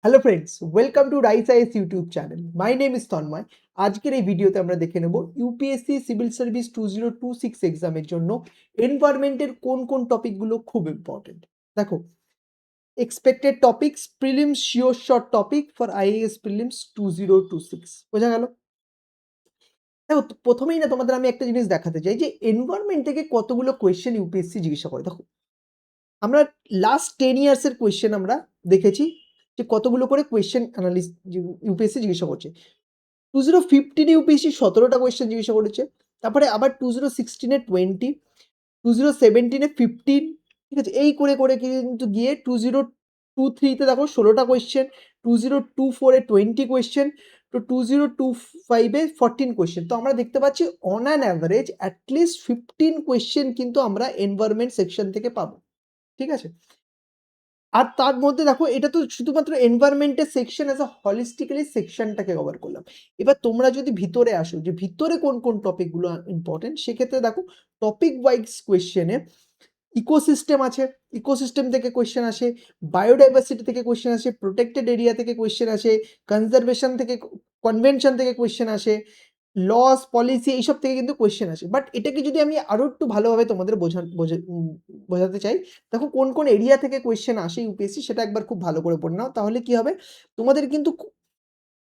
Hello friends, welcome to rice IS YouTube channel. My name is Tanmoy. আজকের এই ভিডিওতে আমরা দেখে নেব ইউপিএসসি সিভিল সার্ভিস 2026 এক্সামের জন্য এনভায়রনমেন্টের কোন কোন টপিকগুলো খুব ইম্পর্টেন্ট। দেখো, expected topics, prelims sure short topic for IAS prelims 2026। বোঝা গেল? দেখো, প্রথমেই না তোমাদের আমি একটা জিনিস দেখাতে চাই যে এনভায়রনমেন্ট থেকে কতগুলো কোয়েশ্চেন ইউপিএসসি জিজ্ঞাসা করে। দেখো, আমরা লাস্ট 10 ইয়ার্স এর কোয়েশ্চেন আমরা দেখেছি যে কতগুলো করে কোয়েশ্চেন ইউপিএসসি জিজ্ঞাসা করছে। 2015 এ ইউপিএসসি 17টা কোয়েশ্চেন জিজ্ঞাসা করেছে। তারপরে আবার 2016 এ 20, 2017 এ 15, ঠিক আছে? এই করে কিন্তু গিয়ে 2023 তে দেখো 16টা কোয়েশ্চেন, 2024 এ 20 কোয়েশ্চেন, তো 2025 এ 14 কোয়েশ্চেন। তো আমরা দেখতে পাচ্ছি on an average at least 15 question কিন্তু আমরা এনভায়রনমেন্ট সেকশন থেকে পাবো। ঠিক আছে? আর তার মধ্যে দেখো, এটা তো শুধুমাত্র এনভায়রনমেন্টের সেকশন অ্যাজ আ হলিস্টিক্যালি সেকশনটাকে কভার করলাম। এবার তোমরা যদি ভিতরে আসো যে ভিতরে কোন কোন টপিকগুলো ইম্পর্টেন্ট, সেক্ষেত্রে দেখো টপিক ওয়াইজ কোয়েশ্চেনে ইকোসিস্টেম আছে, ইকোসিস্টেম থেকে কোয়েশ্চেন আসে, বায়োডাইভার্সিটি থেকে কোয়েশ্চেন আসে, প্রোটেক্টেড এরিয়া থেকে কোয়েশ্চেন আসে, কনজারভেশন থেকে, কনভেনশন থেকে কোয়েশ্চেন আসে, লস, পলিসি এইসব থেকে কিন্তু কোয়েশ্চেন আসে। বাট এটাকে যদি আমি আরো একটু ভালোভাবে তোমাদের বোঝাতে চাই, দেখো কোন কোন এরিয়া থেকে কোয়েশ্চেন আসে ইউপিএসসি, সেটা একবার খুব ভালো করে পড়ে নাও। তাহলে কি হবে, তোমাদের কিন্তু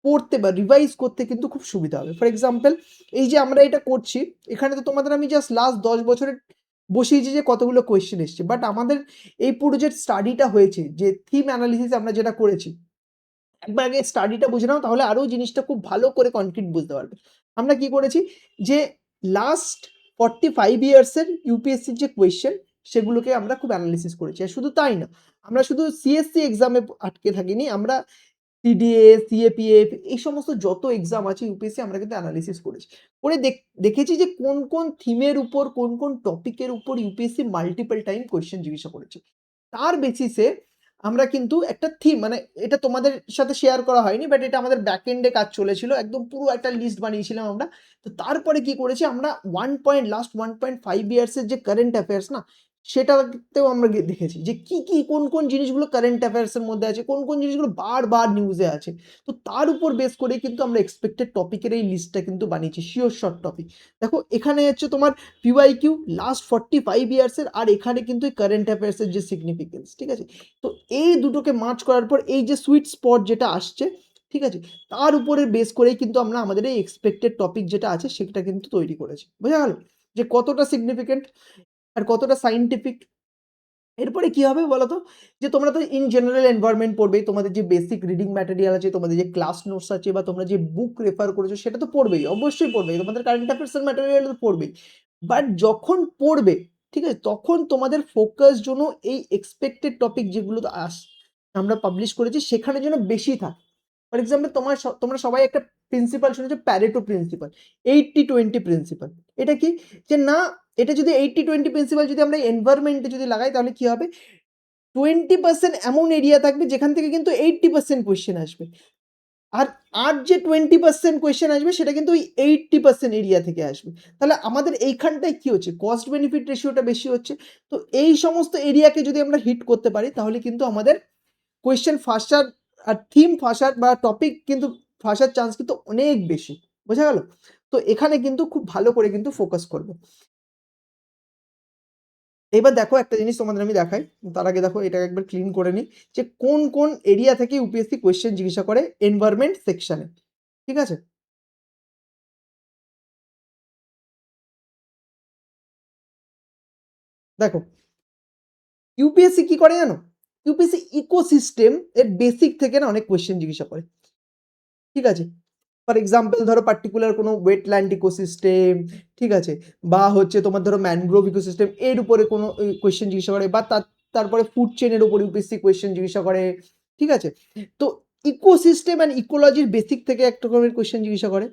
পড়তে বা রিভাইজ করতে কিন্তু খুব সুবিধা হবে। ফর এক্সাম্পল, এই যে আমরা এটা করছি, এখানে তো তোমাদের আমি জাস্ট লাস্ট 10 বছরের বসিয়েছি যে কতগুলো কোয়েশ্চেন এসছে। বাট আমাদের এই পুরো যে স্টাডিটা হয়েছে, যে থিম অ্যানালিসিস আমরা যেটা করেছি, একবার আগে স্টাডিটা বুঝে নাও, তাহলে আরো জিনিসটা খুব ভালো করে কনক্রিট বুঝতে পারবে। আমরা কি করেছি যে লাস্ট 45 ইয়ার্স এর ইউপিএসসির যে কোয়েশ্চেন, সেগুলোকে আমরা খুব অ্যানালিসিস করেছি। আর শুধু তাই না, আমরা শুধু সিএসসি এক্সামে আটকে থাকিনি, আমরা সিডিএ, সিএপিএফ এই সমস্ত যত এক্সাম আছে ইউপিএসসি আমরা কিন্তু অ্যানালিসিস করেছি। করে দেখেছি যে কোন কোন থিমের উপর, কোন কোন টপিকের উপর ইউপিএসসি মাল্টিপল টাইম কোয়েশ্চেন জিজ্ঞাসা করেছে। তার বেসিসে আমরা কিন্তু একটা থিম, মানে এটা তোমাদের সাথে শেয়ার করা হয়নি, বাট এটা আমাদের ব্যাক এন্ডে কাজ চলেছিল, একদম পুরো একটা লিস্ট বানিয়েছিলাম আমরা। তো তারপরে কি করেছি আমরা, লাস্ট 1.5 ইয়ার্স এর যে কারেন্ট অ্যাফেয়ার্স না, সেটাতেও আমরা দেখেছি যে কি কি কোন কোন জিনিসগুলো কারেন্ট অ্যাফেয়ার্স এর মধ্যে আছে, কোন কোন জিনিসগুলো বারবার নিউজে আছে। তো তার উপর বেস করে কিন্তু আমরা এক্সপেক্টেড টপিকের এই লিস্টটা কিন্তু বানিয়েছি, শিওর শর্ট টপিক। দেখো, এখানে হচ্ছে তোমার পিওয়াইকিউ লাস্ট 45 ইয়ার্স এর, আর এখানে কিন্তু কারেন্ট অ্যাফেয়ার্স এর যে সিগনিফিকেন্স, ঠিক আছে? তো এই দুটোকে মার্চ করার পর এই যে সুইট স্পট যেটা আসছে, ঠিক আছে, তার উপরে বেস করেই কিন্তু আমরা আমাদের এই এক্সপেক্টেড টপিক যেটা আছে সেটা কিন্তু তৈরি করেছি। বোঝা গেল যে কতটা সিগনিফিকেন্ট আর কতটা সাইন্টিফিক। এরপরে কি হবে বলতো, যে তোমরা তো ইন জেনারেল এনভায়রনমেন্ট পড়বেই, তোমাদের যে বেসিক রিডিং ম্যাটেরিয়াল আছে, তোমাদের যে ক্লাস নোটস আছে, বা তোমরা যে বুক রেফার করেছো সেটা তো পড়বেই, অবশ্যই পড়বেই, তোমাদের কারেন্ট অ্যাফেয়ার্স এর ম্যাটেরিয়াল তো পড়বেই। বাট যখন পড়বে, ঠিক আছে, তখন তোমাদের ফোকাস জন্য এই এক্সপেক্টেড টপিক যেগুলো আমরা পাবলিশ করেছি সেখানে যেন বেশি থাকে। ফর এক্সাম্পল, তোমরা সবাই একটা প্রিন্সিপাল শুনেছো, প্যারেটো প্রিন্সিপাল, 80-20 প্রিন্সিপাল। এটা কি, যে না, এটা যদি 80-20 প্রিন্সিপাল যদি আমরা এনভায়রনমেন্টে যদি লাগাই, তাহলে কি হবে, 20% এমন এরিয়া থাকবে যেখান থেকে কিন্তু 80% কোয়েশ্চেন আসবে। আর আর যে 20% কোয়েশ্চেন আসবে সেটা কিন্তু ওই 80% এরিয়া থেকে আসবে। তাহলে আমাদের এইখানটায় কি হচ্ছে, কস্ট বেনিফিট রেশিওটা বেশি হচ্ছে। তো এই সমস্ত এরিয়াকে যদি আমরা হিট করতে পারি, তাহলে কিন্তু আমাদের কোয়েশ্চেন ফাঁসার আর থিম ফাঁসার বা টপিক কিন্তু ফাঁসার চান্স কিন্তু অনেক বেশি। বোঝা গেল? তো এখানে কিন্তু খুব ভালো করে কিন্তু ফোকাস করবে। এবার দেখো, একটা জিনিস তোমাদের আমি দেখাই, তার আগে দেখো এটা একবার ক্লিন করে নিই, যে কোন কোন এরিয়া থেকে ইউপিএসসি কোয়েশ্চেন জিজ্ঞাসা করে এনভায়রনমেন্ট সেকশনে। ঠিক আছে? দেখো, ইউপিএসসি কি করে জানো, ইউপিএসসি ইকোসিস্টেম এর বেসিক থেকে না অনেক কোয়েশ্চেন জিজ্ঞাসা করে। ঠিক আছে? ফর এক্সাম্পল ধরো পার্টিকুলার কোনো ওয়েটল্যান্ড ইকোসিস্টেম, ঠিক আছে, বা হচ্ছে তোমার ধরো ম্যানগ্রোভ ইকোসিস্টেম, এর উপরে কোনো কোয়েশ্চেন জিজ্ঞাসা করে, বা তারপরে ফুড চেনের উপর ইউপিএসসি কোয়েশ্চেন জিজ্ঞাসা করে। ঠিক আছে? তো ইকোসিস্টেম অ্যান্ড ইকোলজির বেসিক থেকে একটা রকমের কোয়েশ্চেন জিজ্ঞাসা করে,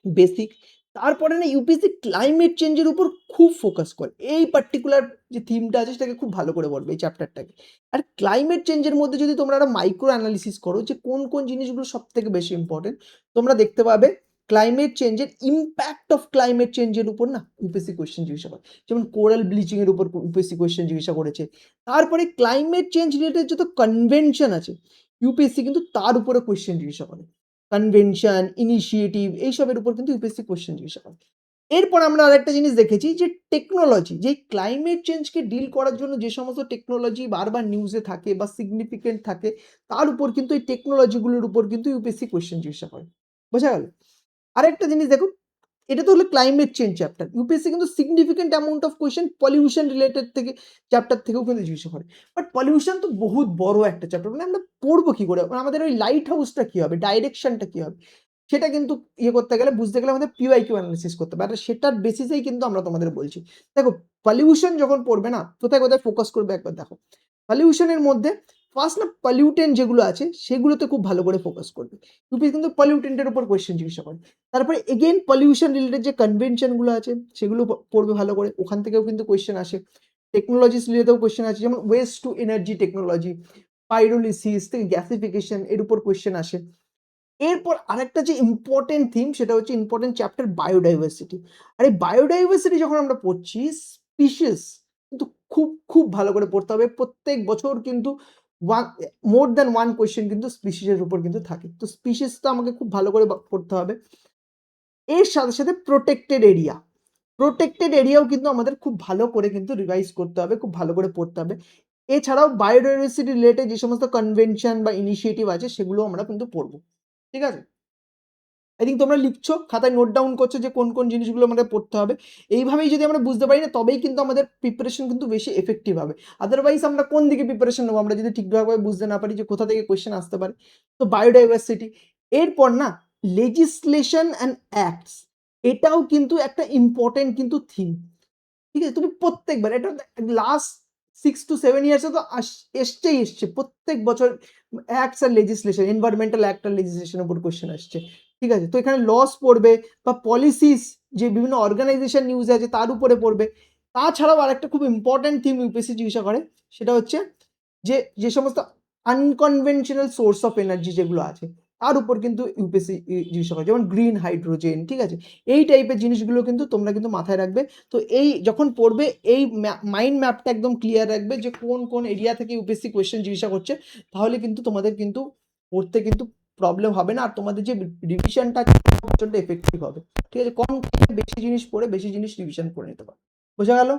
বেসিক। তারপরে না ইউপিএসসি ক্লাইমেট চেঞ্জের উপর খুব ফোকাস করে, এই পার্টিকুলার যে থিমটা আছে সেটাকে খুব ভালো করে পড়বে এই চ্যাপ্টারটাকে। আর ক্লাইমেট চেঞ্জের মধ্যে যদি তোমরা একটা মাইক্রো অ্যানালিসিস করো যে কোন কোন জিনিসগুলো সব থেকে বেশি ইম্পর্টেন্ট, তোমরা দেখতে পাবে ক্লাইমেট চেঞ্জের ইম্প্যাক্ট অফ ক্লাইমেট চেঞ্জের উপর না ইউপিএসসি কোয়েশ্চেন জিজ্ঞাসা করে। যেমন কোরাল ব্লিচিং এর উপর ইউপিএসসি কোয়েশ্চেন জিজ্ঞাসা করেছে। তারপরে ক্লাইমেট চেঞ্জ রিলেটেড যত কনভেনশন আছে ইউপিএসসি কিন্তু তার উপরে কোয়েশ্চেন জিজ্ঞাসা করে। কনভেনশন, ইনিশিয়েটিভ এইসবের উপর কিন্তু ইউপিএসসি কোয়েশ্চেন জিজ্ঞাসা করে। এরপর আমরা আরেকটা জিনিস দেখেছি যে টেকনোলজি, যে ক্লাইমেট চেঞ্জকে ডিল করার জন্য যে সমস্ত টেকনোলজি বারবার নিউজে থাকে বা সিগনিফিকেন্ট থাকে, তার উপর কিন্তু এই টেকনোলজিগুলোর উপর কিন্তু ইউপিএসসি কোয়েশ্চেন জিজ্ঞাসা করে। বোঝা গেল? আরেকটা জিনিস দেখুন, এটা তো হলো ক্লাইমেট চেঞ্জ চ্যাপ্টার। ইউপিএসসি কিন্তু significant amount of question pollution related থেকে চ্যাপ্টার থেকেও কিন্তু জিজ্ঞাসা করে। বাট পলিউশন তো বহুত বড় একটা চ্যাপ্টার। মানে আমরা পড়বো কি করে? মানে আমাদের ওই লাইট হাউসটা কি হবে? ডাইরেকশনটা কি হবে? সেটা কিন্তু ইয়ে করতে গেলে, বুঝতে গেলে আমাদের পিওয়াইকিউ অ্যানালিসিস করতে হবে। আর সেটার বেসিসেই কিন্তু আমরা তোমাদের বলছি। দেখো, পলিউশন যখন পড়বে না, কোথায়, কোথায় ফোকাস করবে একবার দেখো। পলিউশনের মধ্যে ফার্স্ট না পলিউটেন্ট যেগুলো আছে সেগুলোতে খুব ভালো করে ফোকাস করবে। ইউপি কিন্তু পলিউটেন্টের উপর কোয়েশ্চেন জিজ্ঞাসা করে। তারপরে এগেইন পলিউশন রিলেটেড যে কনভেনশন গুলো আছে সেগুলো পড়বে ভালো করে। ওখান থেকেও কিন্তু কোয়েশ্চেন আসে। টেকনোলজিস রিলেটেডও কোয়েশ্চেন আছে, যেমন ওয়েস্ট টু এনার্জি টেকনোলজি, পাইরোলিসিস থেকে গ্যাসিফিকেশন এর উপর কোয়েশ্চেন আসে। এরপর আরেকটা যে ইম্পর্টেন্ট থিম সেটা হচ্ছে ইম্পর্টেন্ট চ্যাপ্টার বায়োডাইভার্সিটি। আর এই বায়োডাইভার্সিটি যখন আমরা পড়ছি, স্পিসিস কিন্তু খুব খুব ভালো করে পড়তে হবে। প্রত্যেক বছর কিন্তু মোর দ্যান ওয়ান কোয়েশ্চেন কিন্তু স্পিসিসের উপর কিন্তু থাকে। তো স্পিসিসটা আমাকে খুব ভালো করে পড়তে হবে। এর সাথে সাথে প্রোটেক্টেড এরিয়া, প্রোটেক্টেড এরিয়াও কিন্তু আমাদের খুব ভালো করে কিন্তু রিভাইজ করতে হবে, খুব ভালো করে পড়তে হবে। এছাড়াও বায়োডাইভার্সিটি রিলেটেড যে সমস্ত কনভেনশন বা ইনিশিয়েটিভ আছে সেগুলো আমরা কিন্তু পড়বো। ঠিক আছে? আই থিংক তোমরা লিখছো, খাতায় নোট ডাউন করছো যে কোন কোন জিনিসগুলো আমাদের পড়তে হবে। এইভাবেই যদি আমরা বুঝতে পারি না, তবেই কিন্তু আমাদের প্রিপারেশন কিন্তু বেশি এফেক্টিভ হবে। আদারওয়াইজ আমরা কোন দিকে প্রিপারেশন নেবো, আমরা যদি ঠিকঠাকভাবে বুঝতে না পারি যে কোথা থেকে কোয়েশ্চেন আসতে পারে। তো বায়োডাইভার্সিটি, এরপর না লেজিসলেশন অ্যান্ড অ্যাক্টস, এটাও কিন্তু একটা ইম্পর্টেন্ট কিন্তু থিম। ঠিক আছে? তুমি প্রত্যেকবার এটা লাস্ট 6 to 7 ইয়ার্সে তো এসছে। প্রত্যেক বছর অ্যাক্টস আর লেজিসলেশন, এনভায়রনমেন্টাল অ্যাক্ট আর লেজিসলেশন এর উপর কোয়েশ্চেন আসছে। ঠিক আছে? তো এখানে লস পড়বে বা পলিসিস, যে বিভিন্ন অর্গানাইজেশন নিউজ আছে তার উপরে পড়বে। তাছাড়াও আরেকটা খুব ইম্পর্টেন্ট থিম ইউপিএসসি জিজ্ঞাসা করে, সেটা হচ্ছে যে সমস্ত আনকনভেনশনাল সোর্স অফ এনার্জি যেগুলো আছে তার উপর কিন্তু ইউপিএসসি জিজ্ঞাসা করে, যেমন গ্রিন হাইড্রোজেন। ঠিক আছে? এই টাইপের জিনিসগুলো কিন্তু তোমরা কিন্তু মাথায় রাখবে। তো এই যখন পড়বে, এই মাইন্ড ম্যাপটা একদম ক্লিয়ার রাখবে যে কোন কোন এরিয়া থেকে ইউপিএসসি কোয়েশ্চেন জিজ্ঞাসা করছে। তাহলে কিন্তু তোমাদের কিন্তু পড়তে কিন্তু প্রবলেম হবে না, আর তোমাদের যে রিভিশনটা প্রচন্ড এফেক্টিভ হবে। ঠিক আছে? কম বেশি জিনিস পড়ে বেশি জিনিস রিভিশন করে নিতে পারো। বোঝা গেল?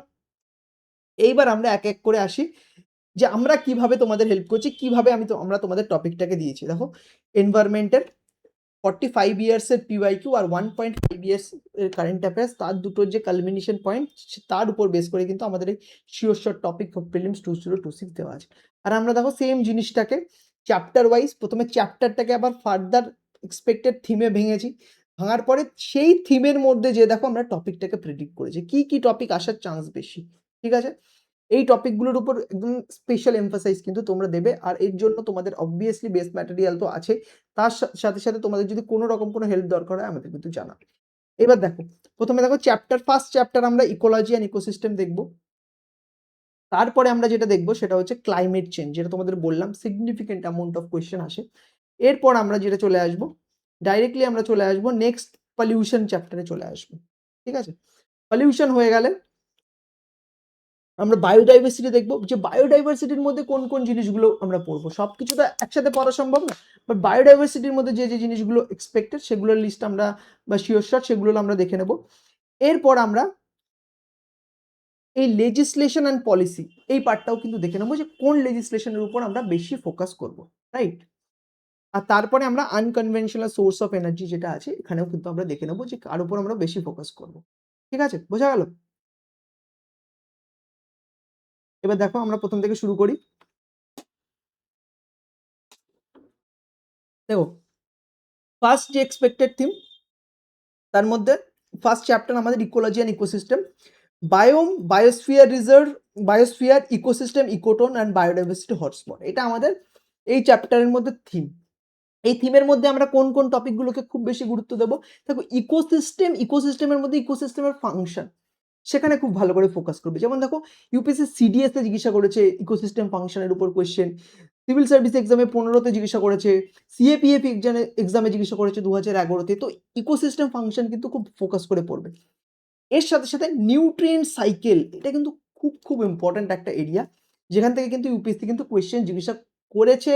এইবার আমরা এক এক করে আসি যে আমরা কিভাবে তোমাদের হেল্প করছি, কিভাবে আমরা তোমাদের টপিকটাকে দিয়েছি। দেখো, এনভায়রনমেন্টের 45 ইয়ার্সের পিওয়াইকিউ আর 1.5 ইয়ার্স এর কারেন্ট অ্যাফেয়ার্স, তার দুটোর যে কালমিনেশন পয়েন্ট, তার উপর বেস করে কিন্তু আমাদের এই sure short topic for prelims 2026 দেওয়া আছে। আর আমরা দেখো সেম জিনিসটাকে চ্যাপ্টার ওয়াইজ, প্রথমে চ্যাপ্টারটাকে আবার ফার্দার এক্সপেক্টেড থিমে ভেঙেছি। ভাঙার পরে সেই থিমের মধ্যে যে দেখো আমরা টপিকটাকে প্রেডিক্ট করেছি, কি কি টপিক আসার চান্স বেশি। ঠিক আছে? এই টপিকগুলোর উপর একদম স্পেশাল এমফাসাইজ কিন্তু তোমরা দেবে। আর এর জন্য তোমাদের অবভিয়াসলি বেস ম্যাটেরিয়াল তো আছে, তার সাথে সাথে তোমাদের যদি কোনো রকম কোনো হেল্প দরকার হয় আমাদের কিন্তু জানাবে। এবার দেখো, প্রথমে দেখো ফার্স্ট চ্যাপ্টার আমরা ইকোলজি অ্যান্ড ইকোসিস্টেম দেখবো। তারপরে আমরা যেটা দেখবো সেটা হচ্ছে ক্লাইমেট চেঞ্জ, যেটা তোমাদের বললাম সিগনিফিকেন্ট অ্যামাউন্ট অফ কোয়েশ্চেন আসে। এরপর আমরা যেটা চলে আসবো, ডাইরেক্টলি আমরা চলে আসবো নেক্সট পলিউশন চ্যাপ্টারে চলে আসবো। ঠিক আছে? পলিউশন হয়ে গেলে আমরা বায়োডাইভার্সিটি দেখবো, যে বায়োডাইভার্সিটির মধ্যে কোন কোন জিনিসগুলো আমরা পড়বো। সবকিছু তো একসাথে পড়া সম্ভব না, বাট বায়োডাইভার্সিটির মধ্যে যে যে জিনিসগুলো এক্সপেক্টেড সেগুলোর লিস্ট আমরা বা শিওর শট সেগুলো আমরা দেখে নেব। এরপর আমরা এই লেজিসলেশন অ্যান্ড পলিসি এই পার্টটাও কিন্তু দেখে নেবো, যে কোন লেজিসলেশনের উপর আমরা বেশি ফোকাস করব, রাইট? আর তারপরে আমরা আনকনভেনশনাল সোর্স অফ এনার্জি যেটা আছে এখানেও কিন্তু আমরা দেখে নেবো যে কার উপর আমরা বেশি ফোকাস করব। ঠিক আছে? বোঝা গেল? এবার দেখো আমরা প্রথম থেকে শুরু করি। দেখো, ফার্স্ট যে এক্সপেক্টেড থিম, তার মধ্যে ফার্স্ট চ্যাপ্টার আমাদের ecology and ecosystem, biome, biosphere reserve, biosphere, ecosystem, ecotone and biodiversity hotspot, এটা আমাদের এই চ্যাপ্টারের মধ্যে থিম। এই থিমের মধ্যে আমরা কোন কোন টপিকগুলোকে খুব বেশি গুরুত্ব দেবো? দেখো, ইকোসিস্টেমের মধ্যে ইকোসিস্টেমের ফাংশন, সেখানে খুব ভালো করে ফোকাস করবে। যেমন দেখো, ইউপিএসসি সিডিএস তে জিজ্ঞাসা করেছে ইকোসিস্টেম ফাংশনের উপর কোয়েশ্চেন, সিভিল সার্ভিস এক্সামে 15তে জিজ্ঞাসা করেছে, সিএপিএফ এক্সামে জিজ্ঞাসা করেছে 2011তে। তো ইকোসিস্টেম ফাংশন কিন্তু খুব ফোকাস করে পড়বে। এর সাথে সাথে নিউট্রিয়েন্ট সাইকেল, এটা কিন্তু খুব খুব ইম্পর্ট্যান্ট একটা এরিয়া, যেখান থেকে কিন্তু ইউপিএসসি কিন্তু কোয়েশ্চেন জিজ্ঞাসা করেছে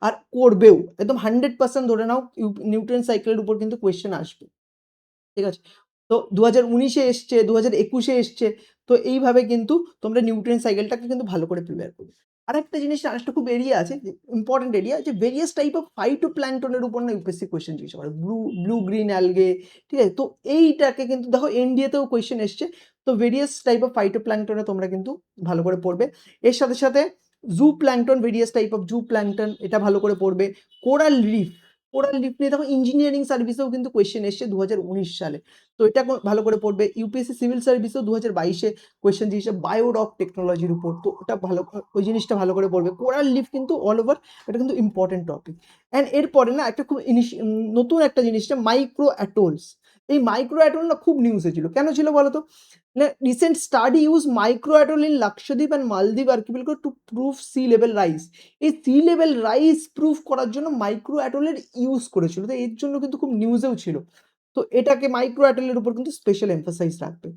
আর করবেও, একদম 100% ধরে নাও নিউটন সাইকেলের উপর কিন্তু কোয়েশ্চেন আসবে, ঠিক আছে? তো 2019-এ এসছে, 2021-এ এসছে। তো এইভাবে কিন্তু তোমরা নিউটন সাইকেলটাকে কিন্তু ভালো করে প্রিপেয়ার করবে। আরেকটা জিনিস, আরেকটা খুব এরিয়া আছে, যে ইম্পর্টেন্ট এরিয়া, যে ভেরিয়াস টাইপ অফ ফাইটোপ্ল্যাঙ্কটনের উপর না ইউপিএসসি কোয়েশ্চেন জিজ্ঞাসা করে। ব্লু গ্রিন অ্যালগে, ঠিক আছে? তো এইটাকে কিন্তু দেখো এনডিএতেও কোয়েশ্চেন এসছে। তো ভেরিয়াস টাইপ অফ ফাইটোপ্ল্যাঙ্কটনে তোমরা কিন্তু ভালো করে পড়বে। এর সাথে সাথে zooplankton, various type of zooplankton, এটা ভালো করে পড়বে। কোরাল রিফ, কোরাল রিফ নিয়ে দেখো ইঞ্জিনিয়ারিং সার্ভিসেও কিন্তু কোয়েশ্চেন এসছে 2019 সালে। তো এটা ভালো করে পড়বে। ইউপিএসসি সিভিল সার্ভিসেও 2022-এ কোয়েশ্চেন দিয়েছে বায়োডক টেকনোলজির উপর, তো ওটা ভালো, ওই জিনিসটা ভালো করে পড়বে। কোরাল লিফ কিন্তু অল ওভার, এটা কিন্তু ইম্পর্টেন্ট টপিক। অ্যান্ড এরপরে না একটা খুব নতুন একটা জিনিসটা মাইক্রো অ্যাটোলস। এই মাইক্রো অ্যাটোল না খুব নিউজে ছিল, কেন ছিল বলতো? না, recent study use micro atoll in Lakshadweep and Maldives archipelago to prove sea level rise. এই সি লেভেল রাইজ প্রুভ করার জন্য মাইক্রো অ্যাটোলের ইউজ করেছিল, তো এর জন্য কিন্তু খুব নিউজেও ছিল। তো এটাকে মাইক্রো অ্যাটেলের উপর কিন্তু স্পেশাল এমফাসাইজ রাখবে।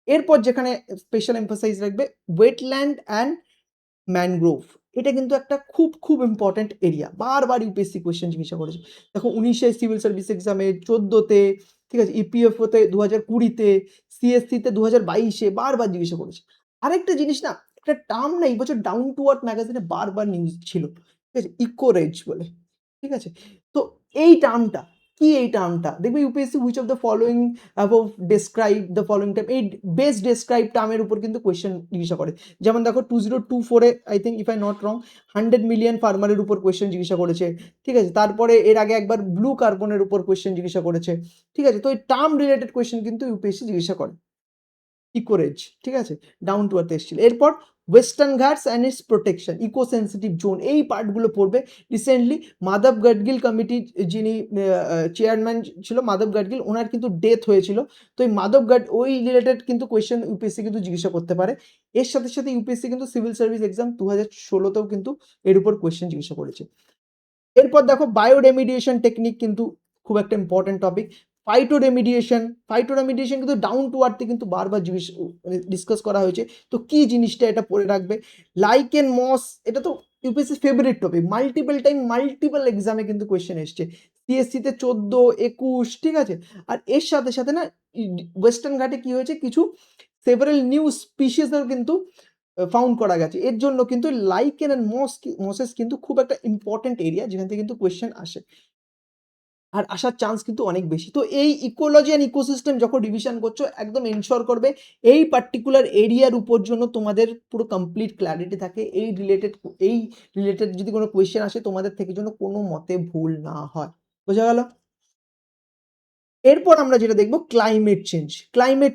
এরপর যেখানে স্পেশাল এমফাসাইজ রাখবে ওয়েটল্যান্ড অ্যান্ড ম্যানগ্রোভ। এটা কিন্তু একটা খুব খুব ইম্পর্টেন্ট এরিয়া, বারবার ইউপিএসসি কোয়েশ্চেন জিজ্ঞাসা করেছে। দেখো 19-এ সিভিল সার্ভিস এক্সামে, 14-তে, ঠিক আছে, ইপিএফওতে 2020-তে, সিএসসিতে 2022-এ বারবার জিজ্ঞাসা করেছে। আরেকটা জিনিস না, একটা টার্ম না এই বছর ডাউন টু আর্থ ম্যাগাজিনে বারবার নিউজ ছিল, ঠিক আছে, ইকোরেজ বলে, ঠিক আছে? তো এই টার্মটা কি, এই টার্মটা দেখবে UPSC which of the following above describe the following term, এই বেস্ট ডেসক্রাইব টার্মের উপর কিন্তু কোয়েশ্চেন জিজ্ঞাসা করে। যেমন দেখো 2024-এ I think, if I not wrong, 100 million ফার্মারের উপর কোয়েশ্চেন জিজ্ঞাসা করেছে, ঠিক আছে? তারপরে এর আগে একবার ব্লু কার্বনের উপর কোয়েশ্চেন জিজ্ঞাসা করেছে, ঠিক আছে? তো এই টার্ম রিলেটেড কোয়েশ্চেন কিন্তু ইউপিএসসি জিজ্ঞাসা করে। ইকোরেজ, ঠিক আছে, ডাউন টু আর্থ এসেছিল। এরপর Western Ghats and its protection, eco sensitive zone, এই পার্টগুলো পড়বে। রিসেন্টলি মাধব গাডগিল কমিটি, যিনি চেয়ারম্যান ছিল মাধব গাডগিল, ওনার কিন্তু ডেথ হয়েছিল। তো এই ওই রিলেটেড কিন্তু কোয়েশ্চেন ইউপিএসসি কিন্তু জিজ্ঞাসা করতে পারে। এর সাথে সাথে ইউপিএসসি কিন্তু সিভিল সার্ভিস এক্সাম 2016-তেও কিন্তু এর উপর কোয়েশ্চেন জিজ্ঞাসা করেছে। এরপর দেখো বায়োরেমিডিয়েশন টেকনিক কিন্তু খুব একটা ইম্পর্টেন্ট টপিক। ফাইটোরেমিডিয়েশন কিন্তু ডাউন টু আর্থে কিন্তু বারবার ডিসকাস করা হয়েছে। তো কি জিনিসটা, এটা পড়ে রাখবে। লাইকেন মস, এটা তো UPSC favourite topic, multiple time multiple এক্সামে কিন্তু কোয়েশ্চেন এসছে। সিএসসিতে 14, 21, ঠিক আছে? আর এর সাথে সাথে না ওয়েস্টার্ন ঘাটে কি হয়েছে, কিছু সেভারাল নিউ স্পিসিসের কিন্তু ফাউন্ড করা গেছে। এর জন্য কিন্তু লাইকেন অ্যান্ড মসেস কিন্তু খুব একটা ইম্পর্টেন্ট এরিয়া, যেখান থেকে কিন্তু কোয়েশ্চেন আসে, আর আসার চান্স কিন্তু অনেক বেশি। তো এই ইকোলজি অ্যান্ড ইকোসিস্টেম যখন রিভিশন করছো, একদম এনশিওর করবে এই পার্টিকুলার এরিয়ার উপর জন্য তোমাদের পুরো কমপ্লিট ক্ল্যারিটি থাকে। এই রিলেটেড যদি কোনো কোয়েশ্চেন আসে, তোমাদের থেকে যেন কোনো মতে ভুল না হয়। বোঝা গেল? এরপর আমরা যেটা দেখবো ক্লাইমেট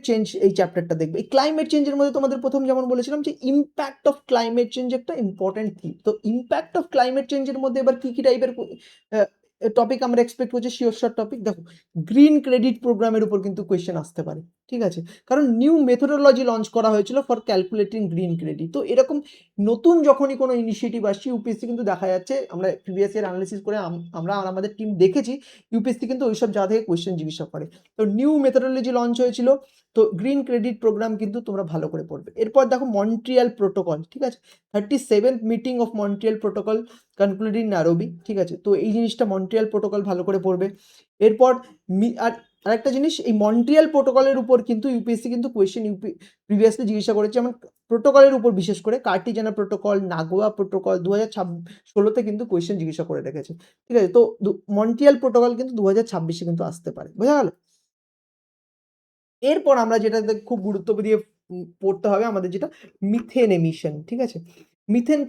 চেঞ্জ এই চ্যাপ্টারটা দেখবো। এই ক্লাইমেট চেঞ্জের মধ্যে তোমাদের প্রথম যেমন বলেছিলাম যে ইম্প্যাক্ট অফ ক্লাইমেট চেঞ্জ একটা ইম্পর্টেন্ট থিম। তো ইম্প্যাক্ট অফ ক্লাইমেট চেঞ্জের মধ্যে এবার কি কি টাইপের টপিক আমরা এক্সপেক্ট করছি, শিওর টপিক দেখো। গ্রিন ক্রেডিট প্রোগ্রামের উপর কিন্তু কোয়েশ্চেন আসতে পারে, ঠিক আছে? কারণ নিউ মেথোডোলজি লঞ্চ করা হয়েছিল ফর ক্যালকুলেটিং গ্রিন ক্রেডিট। তো এরকম নতুন যখনই কোনো ইনিশিয়েটিভ আসছে, ইউপিএসসি কিন্তু দেখা যাচ্ছে, আমরা প্রিভিয়াস ইয়ার অ্যানালিসিস করে আমরা আর আমাদের টিম দেখেছি, ইউপিএসসি কিন্তু ওইসব জায়গা থেকে কোয়েশ্চেন জিজ্ঞাসা করে। তো নিউ মেথোডোলজি লঞ্চ হয়েছিল, তো গ্রিন ক্রেডিট প্রোগ্রাম কিন্তু তোমরা ভালো করে পড়বে। এরপর দেখো মন্ট্রিয়াল প্রোটোকল, ঠিক আছে, 37th meeting of Montreal protocol conclude in Nairobi, ঠিক আছে? তো এই জিনিসটা মন্ট্রিয়াল প্রোটোকল ভালো করে পড়বে। এরপর আর আরেকটা জিনিস, এই মন্ট্রিয়াল প্রোটোকলের উপর কিন্তু ইউপিএসসি কিন্তু কোয়েশ্চেন প্রিভিয়াসলি জিজ্ঞাসা করেছে, যেমন প্রোটোকলের উপর বিশেষ করে কার্টিজানা প্রোটোকল, নাগোয়া প্রোটোকল 2016-তে কিন্তু কোয়েশ্চেন জিজ্ঞাসা করে রেখেছে, ঠিক আছে? তো মন্ট্রিয়াল প্রোটোকল কিন্তু 2026-এ কিন্তু আসতে পারে। বোঝা গেল? এরপর আমরা যেটাতে খুব গুরুত্ব দিয়ে পড়তে হবে আমাদের, যেটা মিথেন এমিশন, ঠিক আছে? মিথেন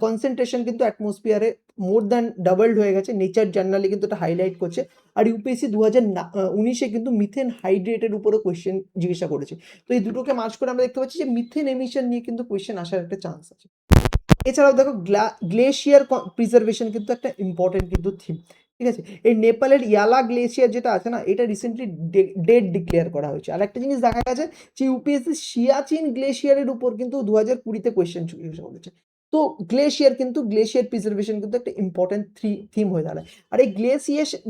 কনসেন্ট্রেশন কিন্তু অ্যাটমসফিয়ারে মোর দ্যান ডাবলড হয়ে গেছে। নেচার জার্নালে কিন্তু এটা হাইলাইট করছে। আর ইউপিএসসি 2019-এ কিন্তু মিথেন হাইড্রেটের উপরও কোয়েশ্চেন জিজ্ঞাসা করেছে। তো এই দুটোকে মার্জ করে আমরা দেখতে পাচ্ছি যে মিথেন এমিশন নিয়ে কিন্তু কোয়েশ্চেন আসার একটা চান্স আছে। এছাড়াও দেখো গ্লেশিয়ার প্রিজার্ভেশন কিন্তু একটা ইম্পর্টেন্ট কিন্তু থিম, ঠিক আছে? এই নেপালের ইয়ালা গ্লেশিয়ার যেটা আছে না, এটা রিসেন্টলি ডেট ডিক্লেয়ার করা হয়েছে। আর একটা জিনিস দেখা গেছে যে ইউপিএসসি সিয়াচিন গ্লেশিয়ারের উপর কিন্তু 2020-তে কোয়েশ্চেন জিজ্ঞাসা করেছে। তো গ্লেশিয়ার প্রিজার্ভেশন কিন্তু একটা ইম্পর্টেন্ট থিম হয়ে দাঁড়ায়। আর এই